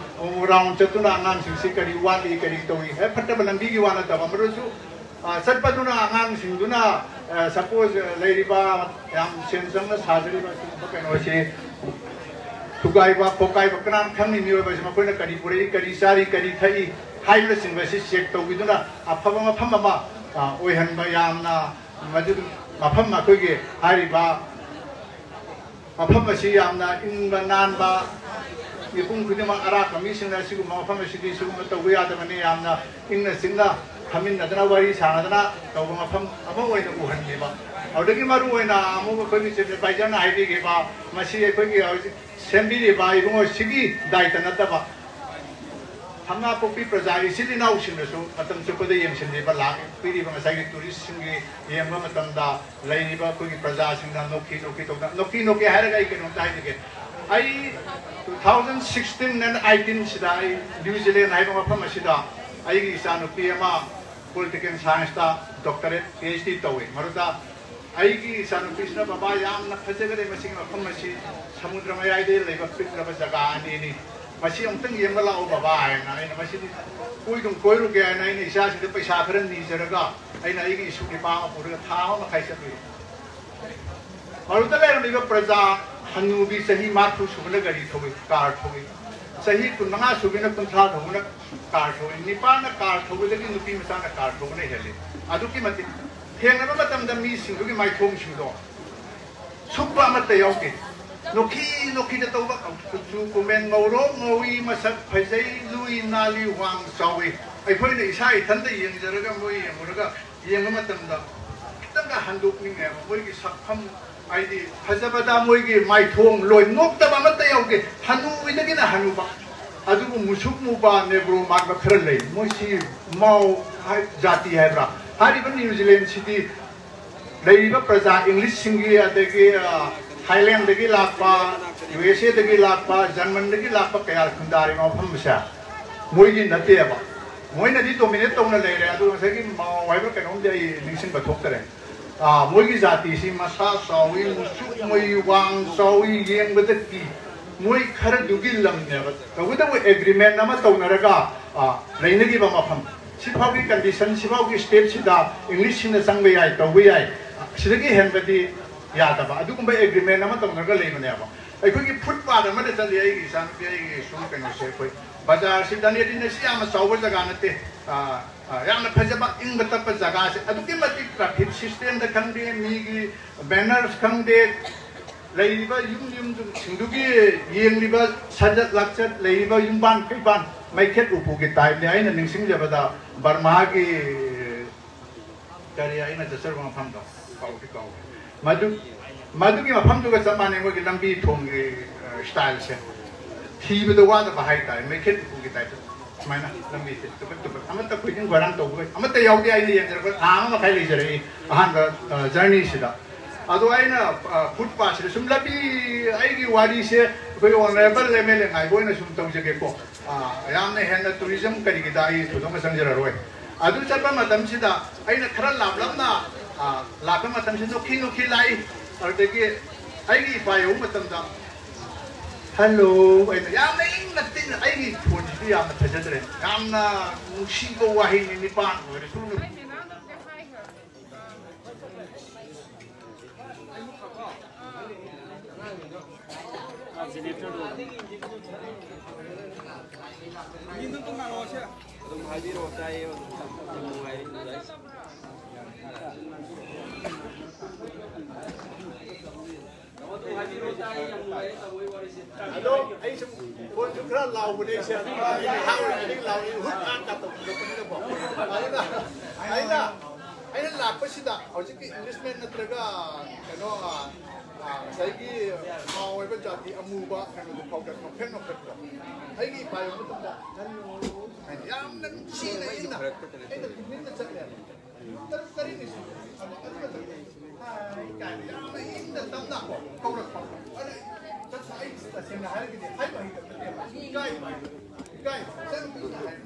F: round chatuna angang sing kari wali kari towi phatta balambi gi wana ta amrusu satpaduna angang singduna suppose leiriba yam sensang na sajari ba kano si tugai ba pokai ba kran khangni mi ba ma koina kari puri kari sari kari thai haibra sing ba si check tawiduna afaba ma pham ma oihan ba yamna maju mafam ma koi gi hariba mafam asi yamna inba nanba ipung khudima ara kami singna sigu mafam asi di sigu tawi adamani yamna ingna singna khamin nadana wari sanadana tawu mafam amo oina uhan ge ba awdagi maru oina amo koi gi se baijan haidi ge ba masi koi gi sembi re ba ibungo sigi daita nataba Thamnapokpi Prajari Sidi Nau Sinasu matam chupada yem sindi ba lak piri ba ngasai tourist singi yem ba matam da lai ba koi praja singna noki to haraga I keno tai de ai 2016 and 18 sida ai New Zealand ai ba pham sida ai gi sanu PMA political science ta doctorate PhD towe maruda ai gi sanu Krishna baba yam na khajagare masing pham masi samudra mayai de leiba pitra ba jaga ani ni masih amteng yang malau baba na ina masih koi dong koi ru ge na ina isa si de paisa khran ni jaraga ina igi isu ni pa ma pura tha ma khai sa ri maruta le ni ga praja hanu bi sahi ma thu subna gari thobi kar thobi sahi kunanga subina kuntha thobuna kar thobi ni pa na kar thobi de ni nupi masa na kar thobi ne hele adu ki mati thengna ba matam da mi sing gi mai thong sing do subba mata yoke Noki da tauba tu komen ngoro ngoi masak phajai lui nali wang sawi ai phoi ne isai than da yeng jaraga moi yenguraga yengama tamda kitanga handuk ni ne moi gi sakham ai di phajabada moi gi mai thong loi nok da ba mata yauge hanu idagi na hanu ba adu musuk mu ba ne bro mak ba khran lei moi si mau hai jati hai bra hari ban New Zealand city dai ba praja English singi adagi Thailand dagi lakpa USA dagi lakpa German dagi lakpa kaya kundari ma pham sa moi gi nate ba moi na di dominate tong na le re adu sa gi ma wai ba kanom dai ningsin ba thok tare moi gi jati si masa sawi musuk moi wang sawi yeng ba ki moi khar dugi lam ne ba to da agreement na ma tong na raga leina gi ba ma pham si phau gi condition si phau gi step si da English na sang ba ai to wi ai sidagi hen ba di ya da ba adu kumba agreement nama tong naga lei mane ba ꯑꯩꯈꯣꯏꯒꯤ food ꯄꯥꯠ ꯑꯃꯗ ꯆꯠꯂꯤ ꯑꯩꯒꯤ ꯏꯆꯥꯅꯨꯄꯤ ꯑꯩꯒꯤ ꯁꯨꯝ ꯀꯩꯅꯣꯁꯦ ꯑꯩꯈꯣꯏ ꯕꯖꯥꯔꯁꯤꯗ ꯅꯦꯠꯁꯤ ꯌꯥꯝꯅ ꯆꯥꯎꯕ ꯖꯒꯥ ꯅꯠꯇꯦ ꯌꯥꯝꯅ ꯐꯖꯕ ꯏꯪꯕ ꯇꯞꯄ ꯖꯒꯥꯁꯦ ꯑꯗꯨꯛꯀꯤ ꯃꯇꯤꯛ ꯇ꯭ꯔꯥꯐꯤꯛ ꯁꯤꯁꯇꯦꯝꯗ ꯈꯪꯗꯦ ꯃꯤꯒꯤ ꯕꯦꯅꯔꯁ ꯈꯪꯗꯦ ꯂꯩꯔꯤꯕ ꯌꯨꯝꯁꯤꯡꯗꯨꯒꯤ ꯌꯦꯡꯂꯤꯕ ꯁꯖꯠ ꯂꯥꯛꯆꯠ ꯂꯩꯔꯤꯕ ꯌꯨꯝꯕꯥꯟ ꯀꯩꯕꯥꯟ ꯃꯩꯈꯦꯠ ꯎꯄꯨꯒꯤ ꯇꯥꯏꯞꯅꯤ ꯑꯩꯅ ꯅꯤꯡꯁꯤꯡꯖꯕꯗ ꯕꯔꯃꯥꯒꯤ ꯀꯔꯤ ꯑꯩꯅ ꯆꯠꯆꯔꯕ ꯃꯐꯝꯗꯣ ꯀꯥꯎꯈ꯭ꯔꯦ ꯃꯗꯨꯒꯤ ꯃꯐꯝꯗꯨꯒ ꯆꯞ ꯃꯥꯟꯅꯩ ꯃꯣꯏꯒꯤ ꯂꯝꯕꯤ ꯊꯣꯡꯒꯤ ꯁ꯭ꯇꯥꯏꯜꯁꯦ ꯊꯤꯕꯗ ꯋꯥꯗꯕ ꯍꯥꯏꯇꯥꯔꯦ ꯃꯩꯈꯦꯠ ꯎꯄꯨꯒꯤ ꯇꯥꯏꯞꯇ ꯁꯨꯃꯥꯏꯅ ꯂꯝꯕꯤꯁꯦ ꯇꯨꯄꯠ ꯇꯨꯄꯠ ꯑꯃꯠꯇ ꯈꯨꯏꯗꯤꯡ ꯈꯣꯏꯔꯥꯡ ꯇꯧꯕ ꯑꯃꯠꯇ ꯌꯥꯎꯗꯦ ꯑꯩꯅ ꯌꯦꯡꯖꯔꯛꯄ ꯊꯥ ꯑꯃ ꯃꯈꯥꯏ ꯂꯩꯖꯔꯛꯏ ꯑꯍꯥꯟꯕ ꯖꯔꯅꯤꯁꯤꯗ ꯑꯗꯣ ꯑꯩꯅ ꯐꯨꯠ ꯄꯥꯠꯁꯤꯗ ꯁꯨꯝ ꯂꯝꯕꯤ ꯑꯩꯒꯤ ꯋꯥꯔꯤꯁꯦ ꯑꯩꯈꯣꯏ ꯑꯣꯅꯔꯦꯕꯜ ꯑꯦꯝ ꯑꯦꯜ ꯑꯦ ꯉꯥꯏꯕ ꯑꯣꯏꯅ ꯁꯨꯝ ꯇꯧꯖꯒꯦꯀꯣ ꯌꯥꯝꯅ ꯍꯦꯟꯅ ꯇꯨꯔꯤꯖꯝ ꯀꯔꯤꯒꯤꯗ ꯑꯩ ꯊꯣꯏꯗꯣꯛꯅ ꯆꯪꯖꯔꯔꯣꯏ ꯑꯗꯨ ꯆꯠꯄ ꯃꯇꯝꯁꯤꯗ ꯑꯩꯅ ꯈꯔ ꯂꯥꯞꯂꯞꯅ ꯂꯥꯛꯄ ꯃꯇꯝꯁꯤꯗ ꯅꯣꯛꯈꯤ ꯂꯥꯛꯏ ꯑꯗꯨꯗꯒꯤ ꯑꯩꯒꯤ ꯏꯄꯥ ꯌꯧꯕ ꯃꯇꯝꯗ ꯍꯜꯂꯣ ꯑꯩꯅ ꯌꯥꯝꯅ ꯏꯪꯅ ꯇꯤꯡꯅ ꯑꯩꯒꯤ ꯐꯣꯟꯁꯤꯗꯤ ꯌꯥꯝꯅ ꯐꯖꯗ꯭ꯔꯦ ꯌꯥꯝꯅ ꯅꯨꯡꯁꯤꯕ ꯋꯥꯍꯩꯅꯤ ꯅꯤꯄꯥꯟ ꯑꯣꯏꯔꯁꯨ Hello, ay sum phone su khara lau bu nei se ha ni lau ni hut an ka to ko ni bo aina la pa sida hojik ki englishman natraga kano sai ki maoi ba jati amuba kano du phau ka no phen no phet ko ai ki pai mo tam da hello yam na chi na ina aina kin na chat le tar kari ni su hai ka yam na ina tam na ko ra ko that's why it's the same na hai ki hai ba hi ta gai sen bi na hai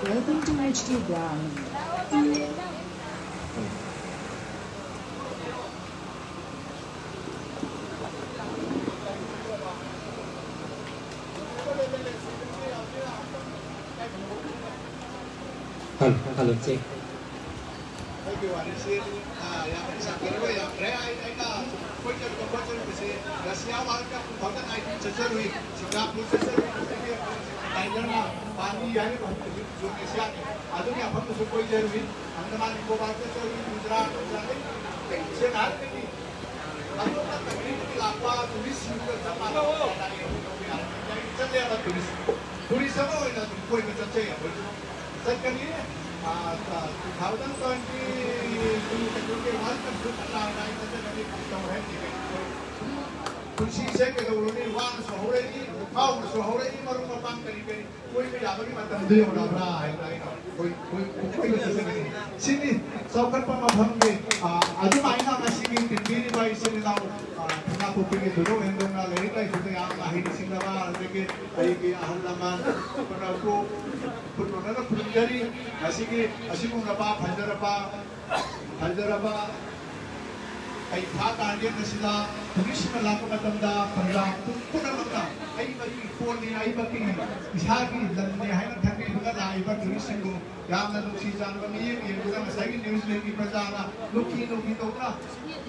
G: Welcome to HQ Ground.
C: Hello, check.
F: Kunci saya kalau ni wang sohore ni, kau sohore ni maru mapang kali kali, koi ni apa ni macam dia orang berai, koi ni sini, sahabat pemaham ni, ada mana masih ni tinggi ni bayi sini tahu, Thamnapokpi ni dulu Inaugrated Leikai sudah yang lahir di Singapura, jadi ayki ahalaman, penaku, penaku penjari, masih pun apa, Hyderabad. Keipha Guardian Nasila, Police Malakamatanda, Parang, Punamaka, Aibaki, Pony, Aibaki, Ishaki, Haina Taki, Iba, Turisingo, Yama Lucy Zanvani, Masaki News, Lady Pazana, Luki, Toka,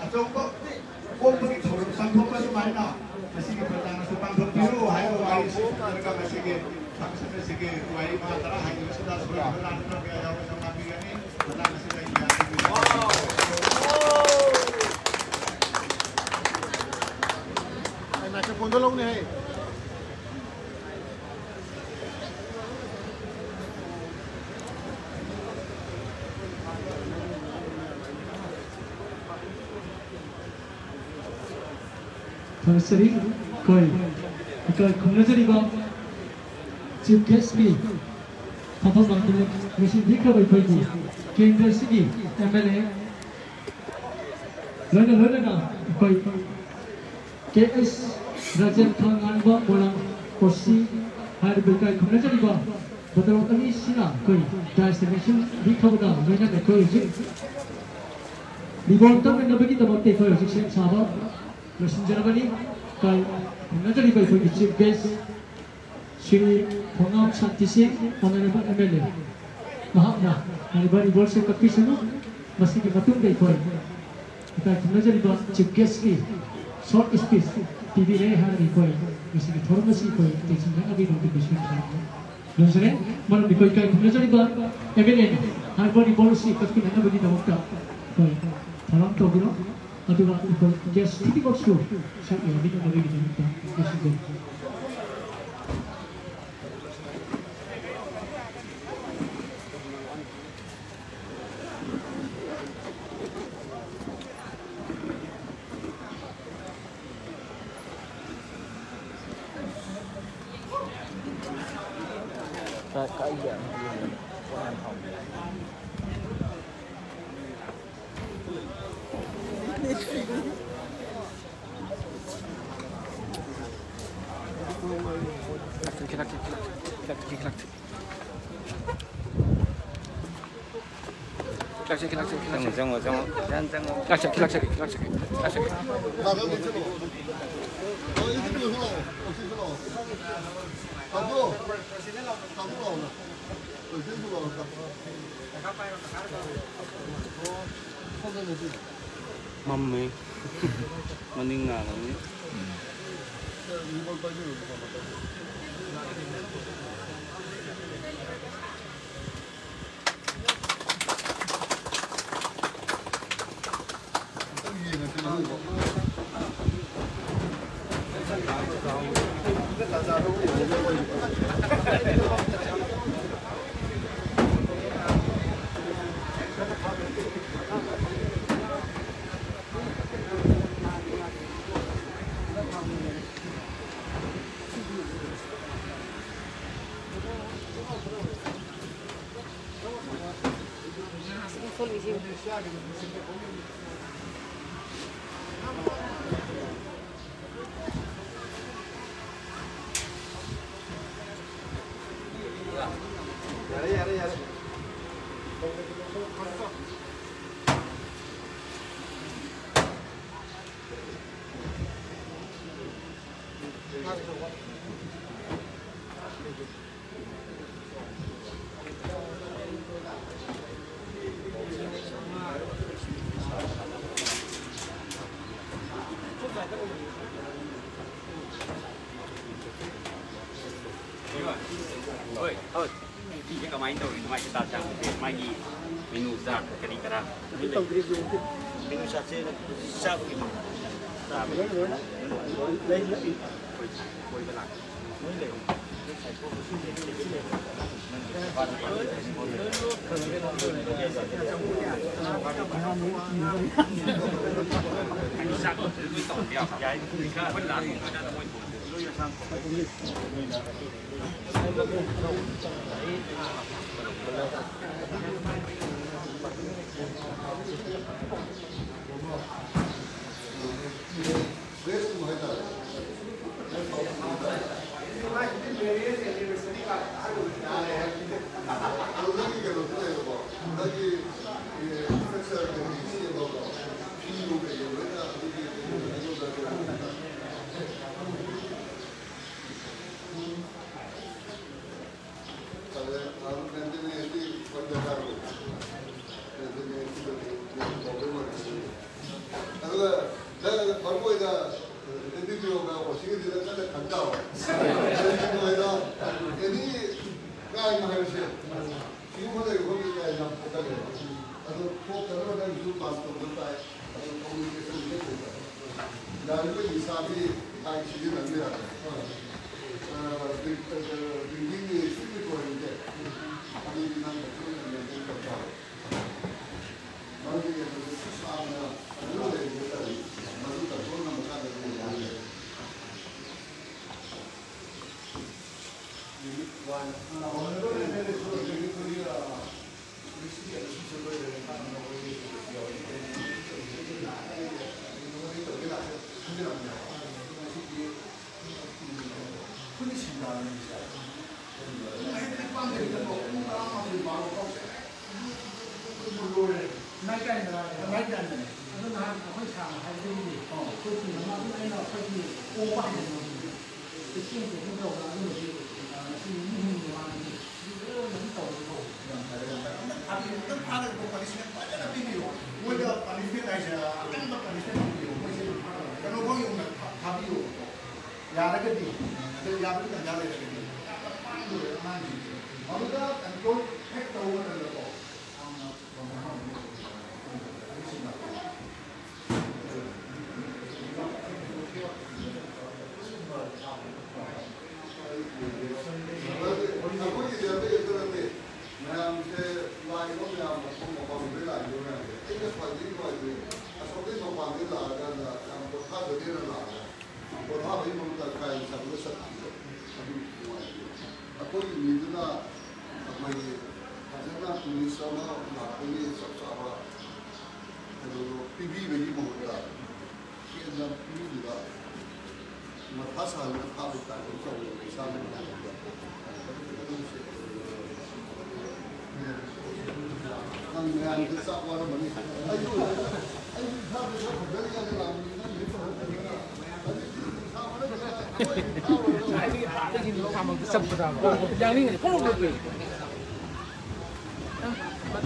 F: Atoko, 꼼꼼히 상품까지 많이 나. masih pertama supang biru, hayo wali mereka masih sampai segi wali matra hayo sudah berlalu ke yang sama begini, kita masih lagi. Nak ke pondolong ni.
A: Shri, koi congratulate Chief Guest की Thongam machine देखा भाई कोई की केंद्र से की MLA लगा कोई KS Rajan Thongam Moirang Kosi hari berkai congratulate betul kami sila koi destination देखा बता मैंने कोई जी di bawah tu kita bagi tempat koi section sahabat Mesin Jermani, kalau nanti lebih baik Chief Guest Shri Thongam Shanti Singh, Honorable MLA. Maaf na, hari baru saya kaki semua masih kita tunggu ikut. Kita nanti lebih Chief Guest ni short speech TV ni hari ikut, masih kita thorong masih ikut. Jadi nanti nanti besok kita. Lalu malam ikut kita nanti lebih MLA. Hari baru saya kaki nanti bagi tempat. Thorong tu bila. Aduh, just titik waktu saya ini kan lagi kita masih.
H: Kaya. Mami, meninggal ni. Ini kemain tu, ini kita cakap main menu zat kali kerana. Menu saja, siapa itu?
F: 지금 이제 간다. 그래서 괜히 까이만 하면서 지금보다 이거보다 그냥 복잡해. 아주 복잡하면 그냥 좀 많고 그렇다. 커뮤니케이션 이게 된다. 나는 그 이사비 당신이 남겨야 돼. 링딩이 수비 거인데 아니 그냥 그런 게 좋다. 나중에 그 수사하면 그런 게 있다. 맞다. 그런 거 가는 거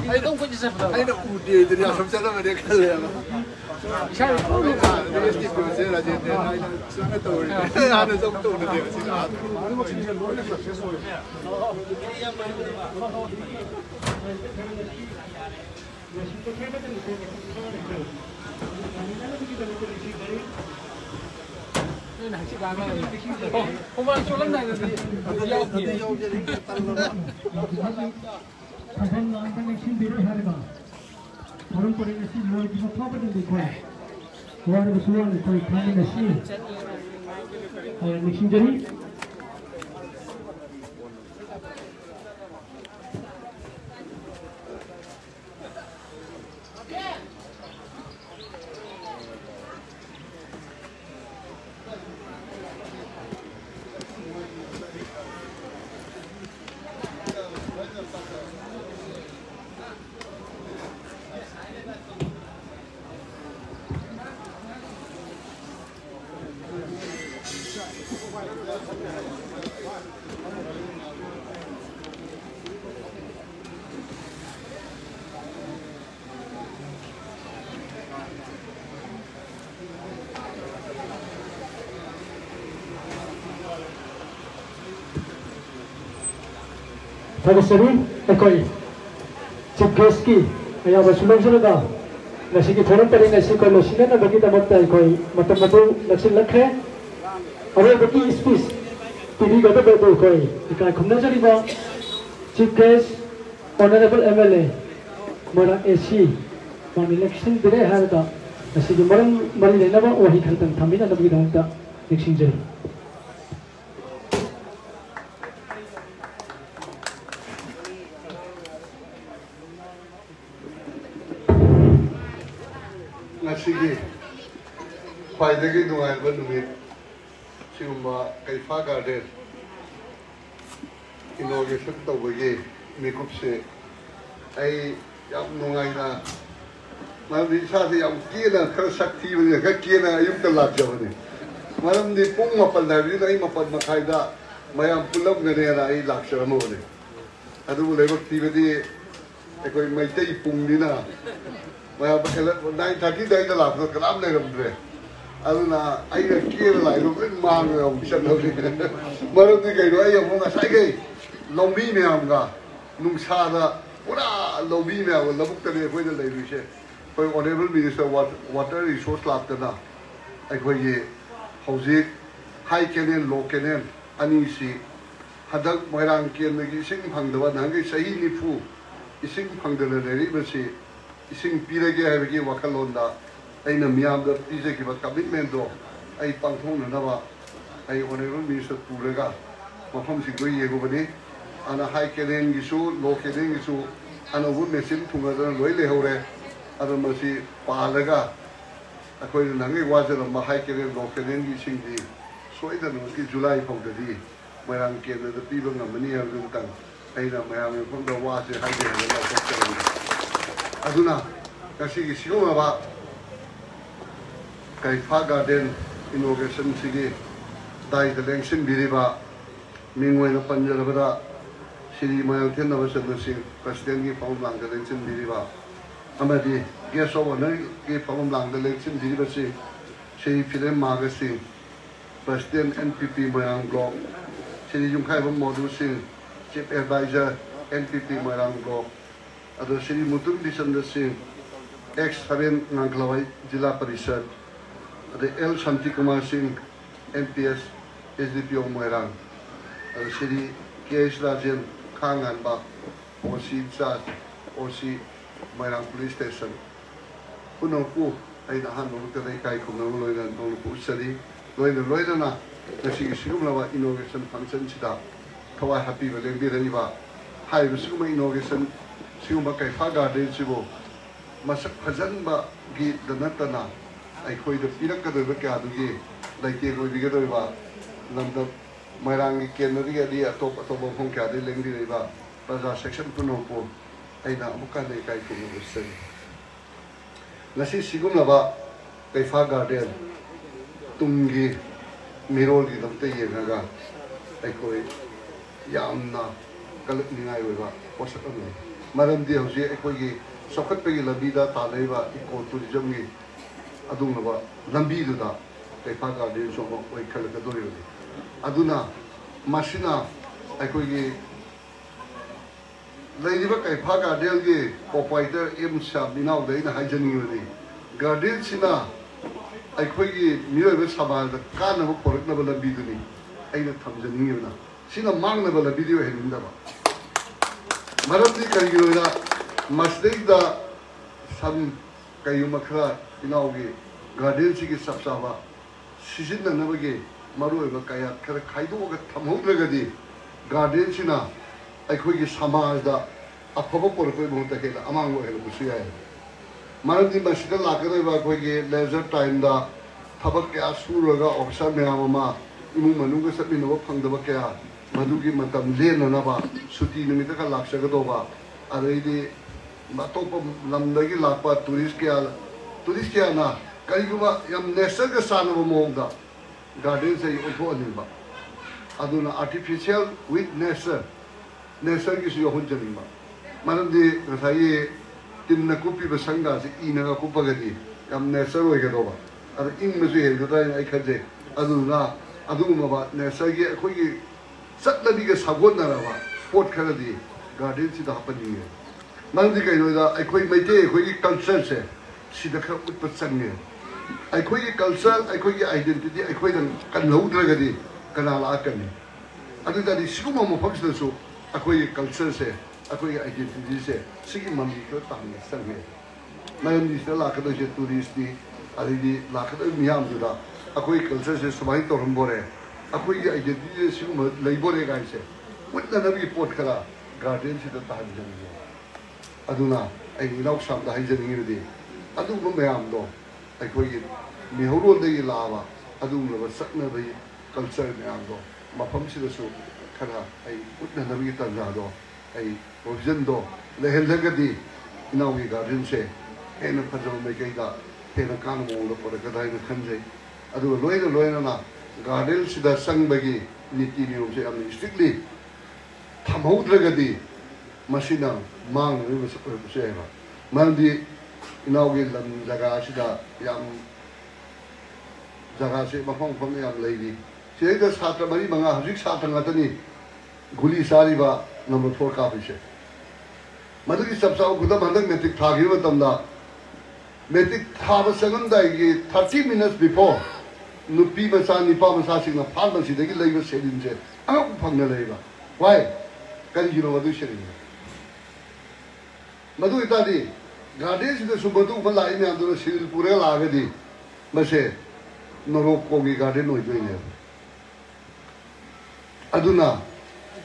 I: Ay, nakundi din ako sa naman din kaya. Siya ko ni ka, hindi ko sila din ay sana to. Ano sa to na din sila.
A: Shri, ekoi chief guest ki ayah bersulung selaga nasi ki forum tadi nasi koi losina na bagi tamat tay koi matam nasi lakhe awal bagi speech TV gata betul koi ikan kumna jadi ba chief guest honorable MLA Moirang AC on election dire harga nasi ki malam mari lena ba wahi khantan thamina na bagi tamat election jadi
F: Sige, pada kita nungai bernumit, cuma Keipha garden, inauguration tu bagi mikup se, ay yang nungai na, malam di saat yang kira kersakti bagi, kira ayam terlap jauh ni, malam di pung mapan dari ni mapan makai dah, mayam pulau ni ay laksa mo ni, aduh boleh bukti bagi, ekoi macam pung ni na. Maya bakal 9:30 dah ina lah, tu kelam ni ramai. aduna ai ga kira lai ro mang ga chan ho ni maram ni kai ro ai mo nga sai kai lombi me am ga nung sa da pura lombi me wa labuk ta le khoi da lai ru she khoi honorable minister water resource lab ta na ai khoi ye hauji high canal low canal ani si hadak moirang kian gi sing phang da na ngai sahi ni phu ising phang da le ri ba si ising pira ge ha gi wakalon da aina miyam da pije ki ba commitment do ai pangthong na ba ai honorable minister puraga mafam si goi ye go bani ana high canal gi su low canal gi su ana wood machine thunga da loi le hore ada ma si pa laga akoi na ngai wa ja ma high canal low canal gi sing di soida no ki july phang da di moirang kian da pi ba ngam ni ha du tang aina mayam phang da wa se high canal la ko ta aduna kasi gi sigo ba Keipha Garden Inauguration Sigi Dai the Lengsin Biriba Mingway the Panjabada Shri Moirang Thamnapokpi Singh President Gi Phom Lang the Lengsin Biriba Amadi guest of honor Gi Phom Lang the Lengsin Biriba Singh Shri Film Magazine President NPP Moirang Block Shri Jungkai Modu Singh Chief Advisor NPP Moirang Block Ado Shri Mutum Disandar Singh ex-Harin Nangklawai Jila Parishad the L. Shanti Singh, NPS, SDPO Moirang, the Shri K.S. Rajan Kanganba, OC Judge, OC Moirang Police Station. Punoku, I the Hon'ble Leikai Kumang Loydan, Nolupu Sadi, Loydana, the Sigumlava Inauguration Function Sida, Kawa Happy Valengi Riva, High Suma Inauguration, Suma Keipha Garden Sibo, Masak Hazanba Gi the Natana. I quite the Piraka the Vacadu, like they will be together about Lambda Moirang Kennedy, a top of Honka, the Lengi Riva, Baza section Punopo, Aina Muka Leikai Kumu say. Nasi Sigumlava, Keipha Garden, Tungi, Miroli of the Yenaga, I call it Yamna, Kalaknina, what's it on? Madame Diazi, Equigi, Sokapegi La Vida, Taleva, Eco to the Jumgi. Aduna Lambi da Keipha Garden so oi khalaka dori aduna machina aikoi leiba Keipha Garden ge proprietor M Sabina dei na hajani ni garden sina aikoi gi miyobe sabal da kana ho porna bala biduni aina thamjani na sina mangna bala video heninda ba marati kari da masdei da sam kayuma khra Inaugi Garden Sigi Sapsava Sishin the Navagi Maru Kaya Kaido Tamugadi Garden Sina Akwigi Samazda a Popo Montakela among Musia Maradi Mashita Lakara Kwigi leisure time da Tabaka Suraga of Samayama Manuga Sabino Pangdabaka Madugi Matam Lena Nava Suti Nimitaka Laksagadova Aredi Matopa Lamdagi Lapa Tourist Kiana, Kariguba, Yam Nessa San of Monga, Garden say Oponima. Aduna artificial with Nessa is your Hunjanima. Madam de Rasaye, Thamnapokpi Basangas, Ina Kupagadi, Yam Nessa Rogadova, and English, the time I can say, Aduna, Adumaba, Nessa, Quigi, Satlabiga Sagonarava, Port Canadi, Gardens is happening. Mandika, I quit my day, Quigi Culture. She the cup with Sangi. I quit culture, I quit identity, I quit an Dragadi, Kanala Akani. Other than the Suma Mopoxer, so I quit culture, say, I quit identity, say, Singing Mammy, Sangi. My name is the Lakadoja Turisti, Alidi, Lakado Miamda, I quit culture, says Sumaito Rumbore, I quit identity, Suma, Labore, I say. What the Navi Port Kara, Gardens in the Tanzan. Aduna, I know some the Hygiene. Adum Mayamdo, I call it Mihoro de Lava, Adum of a Sakna the concern Yamdo, Mapamsi the soup, Kara, I put the Navita Zado, I Rosendo, the Helagadi, now we got in say, and a Pajama Megada, Tena Kanamo for the Kadai Kanjay, Adu Loyana, Gardens the Sangbagi, Nitinium say, I mean, strictly Tamho Dragadi, Machina, Mang, River Seva, Mandi. Inauguration Jaga Shida Yam जगह से मफम फम याम लेगी सिदा छात्र मरी मंगा हजिक छात्र ngатani गुली सारी बा नंबर 4 का विषय मधुकी सबसाव खुदम हंदक मेट्रिक थागी मतमदा मेट्रिक थाब संगम दाइगी 30 minutes before नुपी मसा निपा मसा सिंह फाल मसीदगी लेबा सेलिन से अंग फंगना लेबा वाई करी गिरो मधु शेरिन मधु इतादी गार्डन से सुबदु मलाई में अंदर सिल पूरे लागदी मसे नरोक कोगी गार्डन होई दोइने अदुना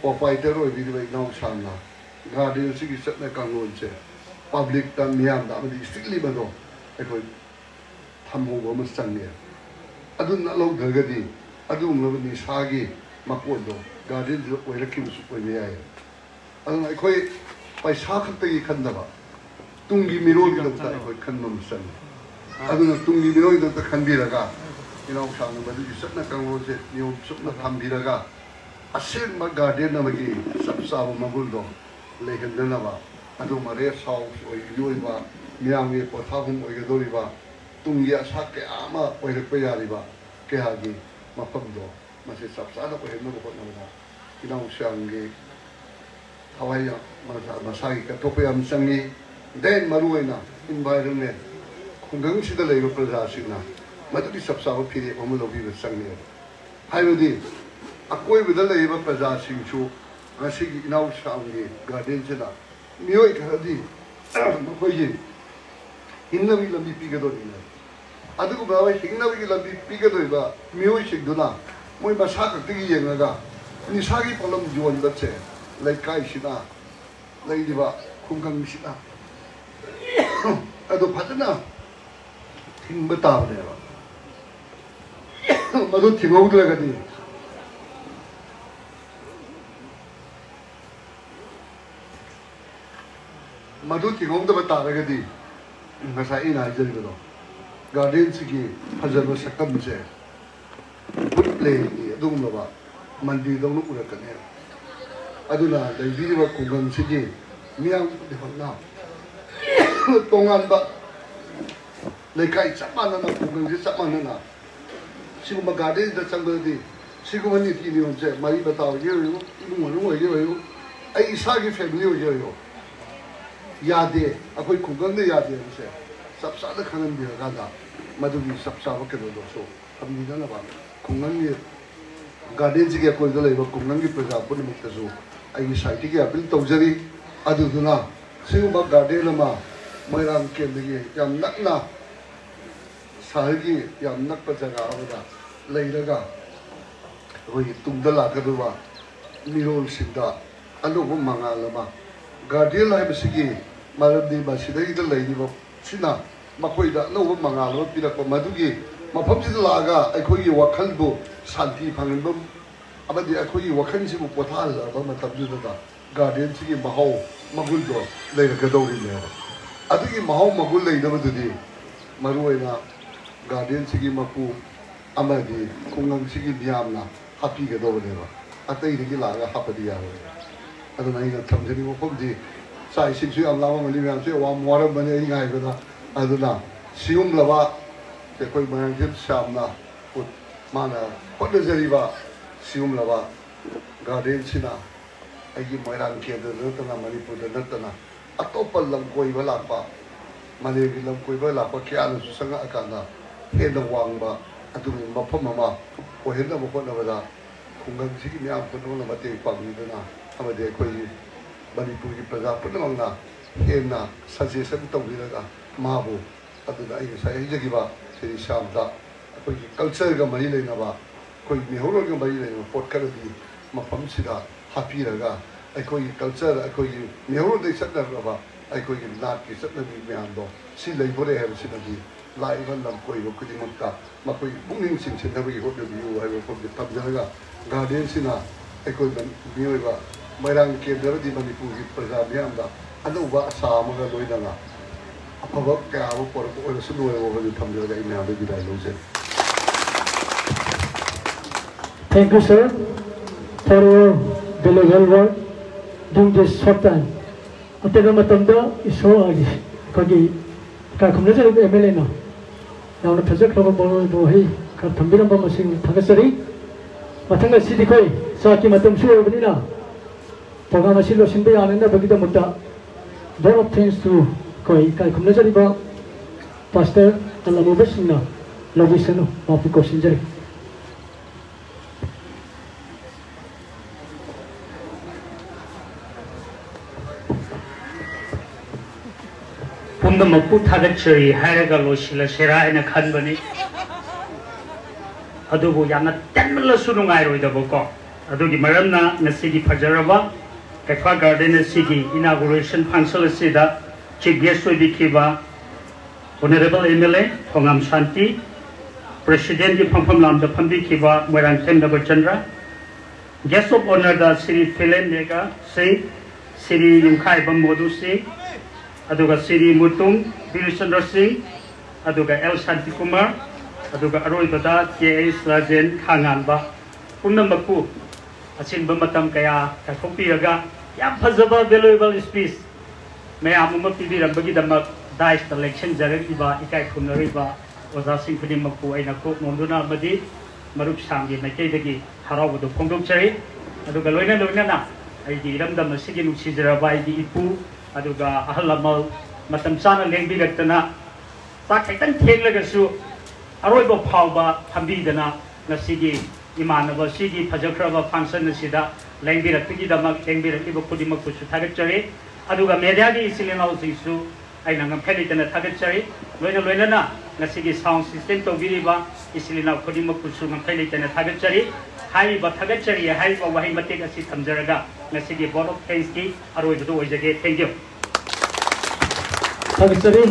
F: ऑपरेटर होई बिदि बै नाउ सामना गार्डन सिगी सतने कांगोन से पब्लिक ता मियाम दा मदि स्ट्रिक्टली बनो एकोय थमो गो मसंगे अदुना लो धगदी अदुम लबनि सागी मकोदो गार्डन जो ओइरकिम सु ओइने याय अदुना एकोय पैसा खतगी खंदबा तुंगी मिरोल के लगता है कोई खन्नम संग अदुना तुंगी मिरोल दत खंबीरगा इनाउ सामने मदि सतने कांगो से नियो सुपना थंबीरगा असेन म गार्डन नमगी सबसाब मगुलदो लेखनदनबा अदु मरे साउ ओइ योइबा मियामगे पोथाहुम ओइगदोरिबा तुंगी आशा के आमा ओइरप यारिबा के हागी मफमदो मसे सबसादा को हेनो को नमदा इनाउ सांगे हवाया मसागी का तोपे हम संगी देन मरुइना इन्वायरनमेंट खुंगंग सिदा लेबा प्रजा सिना मदुदी सबसाब फिरे अमलोबी संगे हाइबदी अकोई विदल लेबा प्रजा सिंचु ngasi inau sangi garden chena mioi khadi mokoi hinnawi lambi pigado dina adu ko bawa hinnawi lambi pigado ba mioi sigduna moi masa ka tigi yengaga ni sagi polam jon da che laikai sina leidiba khunggang sina adu phatna thingba ta ba madu thingau dra gadi मधु तिगोंग दबा तारगदी ngasa ina jerido garden sigi fajaba sakam se put play adum laba mandi dong nu urakane aduna daibi ba kungan sigi miang de honna tongan ba leikai chamana na kungan ji chamana na siguma garden da changbadi siguma ni ti ni onse mari batao yo yo imu yo ai isa gi family yo yo यादे अकोई कुगंग ने यादे उसे सब साल खनन भी लगा था मधुबी सब साल के लोगों सो हम नहीं ना बात कुगंग ने गार्डन से क्या कोई तो लेबा कुगंग की प्रजापन मुक्त जो आई साइट की अपील तौजरी अदुना सिंह गार्डन लमा मोइरांग के लिए याम नकना शहर की याम नक पर जगह होगा लेगा वही तुंगदला कदुवा मिरोल सिद्धा अनुभव मंगालमा गार्डन लाइफ सिगी मारदी बसिदगी द लेनिबो सिना मखोइदा नोबो मंगालो पिरको मदुगी मफमसिद लागा अखोई वखलबो शांति फंगबो अबदि अखोई वखनसिबो पोथालबो मतबजुदा गार्डन सिगी महौ मगुलदो लेरगदौरिने अदुगी महौ मगुल लेदबदुदी मरुइना गार्डन सिगी मपु अमदि खुंगंग सिगी बियामना हापीगदौरेबा अतैदगी लागा हापदि यारो अदुना इना थमजनी मफमदि साइ सिंसु अमलावा मनि म्यामसे वा मोरा बने गायबदा अदुना सियुम लबा ते कोई मयांग सामना पुत माना होदजरीबा सियुम लबा गार्डन सिना अगी मोइरांग केद नतना मणिपुर नतना अतोप लम कोइबा लापा मलेगी लम कोइबा लापा क्यानु संगा अकाना हेद वांगबा अदुनि मफम मा ओहेदा मफनबदा खुंगंग सिगी म्याम पुनोला मते पांगदना अमदे कोई मणिपुर की प्रजा पुनमंगना हेना सजेशन तौबिरगा माबो अदुना आई साइ जगिबा श्री शामदा कोई कल्चर का मरी लेनबा कोई मेहरो का मरी लेन पोट करदी मफम सिदा हापीरगा कोई कल्चर कोई मेहरो दे सदरबा कोई नाट की सदनबी म्यामदो सि लेबोरे है सिदगी लाइवन लम कोई रोकदी मक्का मकोई पुंगिंग सिंग सिनबी होदबियु है को तबजरगा गार्डन सिना कोई बियोबा मोइरांग केंद्रदी मणिपुर की प्रजा म्यामदा अनौबा आशा अमगा लोइदना अफब कयाबो परको ओरसु लोयबो थमजरगा म्यामदे बिदाय लौजे
A: Thank you, sir, for your valuable work during this short time. At the matamda is so agi. Kagi kakumna jari MLA no. Now the project of bohi ꯈꯔ ꯊꯝꯕꯤꯔꯝꯕ ꯃꯁꯤꯡ ꯊꯥꯒꯠꯆꯔꯤ ꯃꯊꯪ ꯑꯁꯤꯗꯤ ꯑꯩꯈꯣꯏ ꯆꯥꯛꯀꯤ ꯃꯇꯝꯁꯨ ꯑꯣꯏꯕꯅꯤꯅ ꯄ꯭ꯔꯣꯒ꯭ꯔꯥꯝ ꯑꯁꯤ ꯂꯣꯏꯁꯤꯟꯕ ꯌꯥꯅꯅꯕꯒꯤꯗꯃꯛꯇ vote of thanks to ꯑꯩꯈꯣꯏ ꯏꯀꯥꯏ ꯈꯨꯝꯅꯖꯔꯤꯕ ꯄꯥꯁꯇꯔ ꯑꯂꯃꯨꯕꯁꯤꯡꯅ ꯂꯧꯕꯤꯁꯅꯨ ꯃꯥꯄꯨ ꯀꯧꯁꯤꯟꯖꯔꯤ
J: ꯄꯨꯝꯅꯃꯛꯄꯨ ꯊꯥꯒꯠꯆꯔꯤ ꯍꯥꯏꯔꯒ ꯂꯣꯏꯁꯤꯜꯂꯁꯤꯔꯥ ꯍꯥꯏꯅ ꯈꯟꯕꯅꯤ ꯑꯗꯨꯕꯨ ꯌꯥꯝꯅ ꯇꯦꯟꯃꯜꯂꯁꯨ ꯅꯨꯡꯉꯥꯏꯔꯣꯏꯗꯕꯀꯣ ꯑꯗꯨꯒꯤ ꯃꯔꯝꯅ ꯉꯁꯤꯒꯤ ꯐꯖꯔꯕ ꯀꯩꯐꯥ ꯒꯥꯔꯗꯦꯟ ꯑꯁꯤꯒꯤ ꯏꯅꯥꯒꯨꯔꯦꯁꯟ ꯐꯪꯁꯟ ꯑꯁꯤꯗ ꯆꯤꯐ ꯒꯦꯁ ꯑꯣꯏꯕꯤꯈꯤꯕ Honorable MLA Thongam Shanti, President की फंफम लामदा फंबी किबा Moirang थेमनापॉक्पी Chandra, Guest of Honor दा श्री फिलेन लेगा सिंह, श्री युमखाइबम मोदू सिंह, अदुगा श्री मुतुंग बिरुचंद्र सिंह, अदुगा एल शांति कुमार, अदुगा अरोइबदा KS राजेन खांगानबा, पुनमकु असिनबा मतम कया काथोपिरगा याम फजबा valuable speech मैं आमुम पिबिरंबगी दमक दाइस इलेक्शन जरगिबा इकाई खुनरिबा ओजा सिंह खुदिमकु आइना कोक नोंदुना मदि मरुप सांगी मैकेदगी हरावदो फोंदोकचरी अदुगा लोइना लोइना आइगी इरमदम सिगी नुसिजरबा आइगी इपु अदुगा अहलमल मतम चाना लेंबिरक्तना ता खैतन थेंगलगसु अरोइबो फावबा थंबीदना नसिगी इमानबा सिगी फजखरबा फंक्शन सिदा लेंबिरक्तिगी दमक लेंबिरक्तिबो खुदिमकु सुथागचरी अदुगा मेडियागी इसिलेनाउ सिसु आइना ngam थागतचरी लोइना लोइना ngasiगी साउंड सिस्टम तोबिरिबा इसिलिना खुदिमकुसु ngam थागतचरी हाइबा थागतचरी हाइबा वहाइ मतेक असि थमजरगा ngasiगी बोर्ड ऑफ थैंक्स की अरोइबदो ओइजगे थैंक यू
A: थागतचरी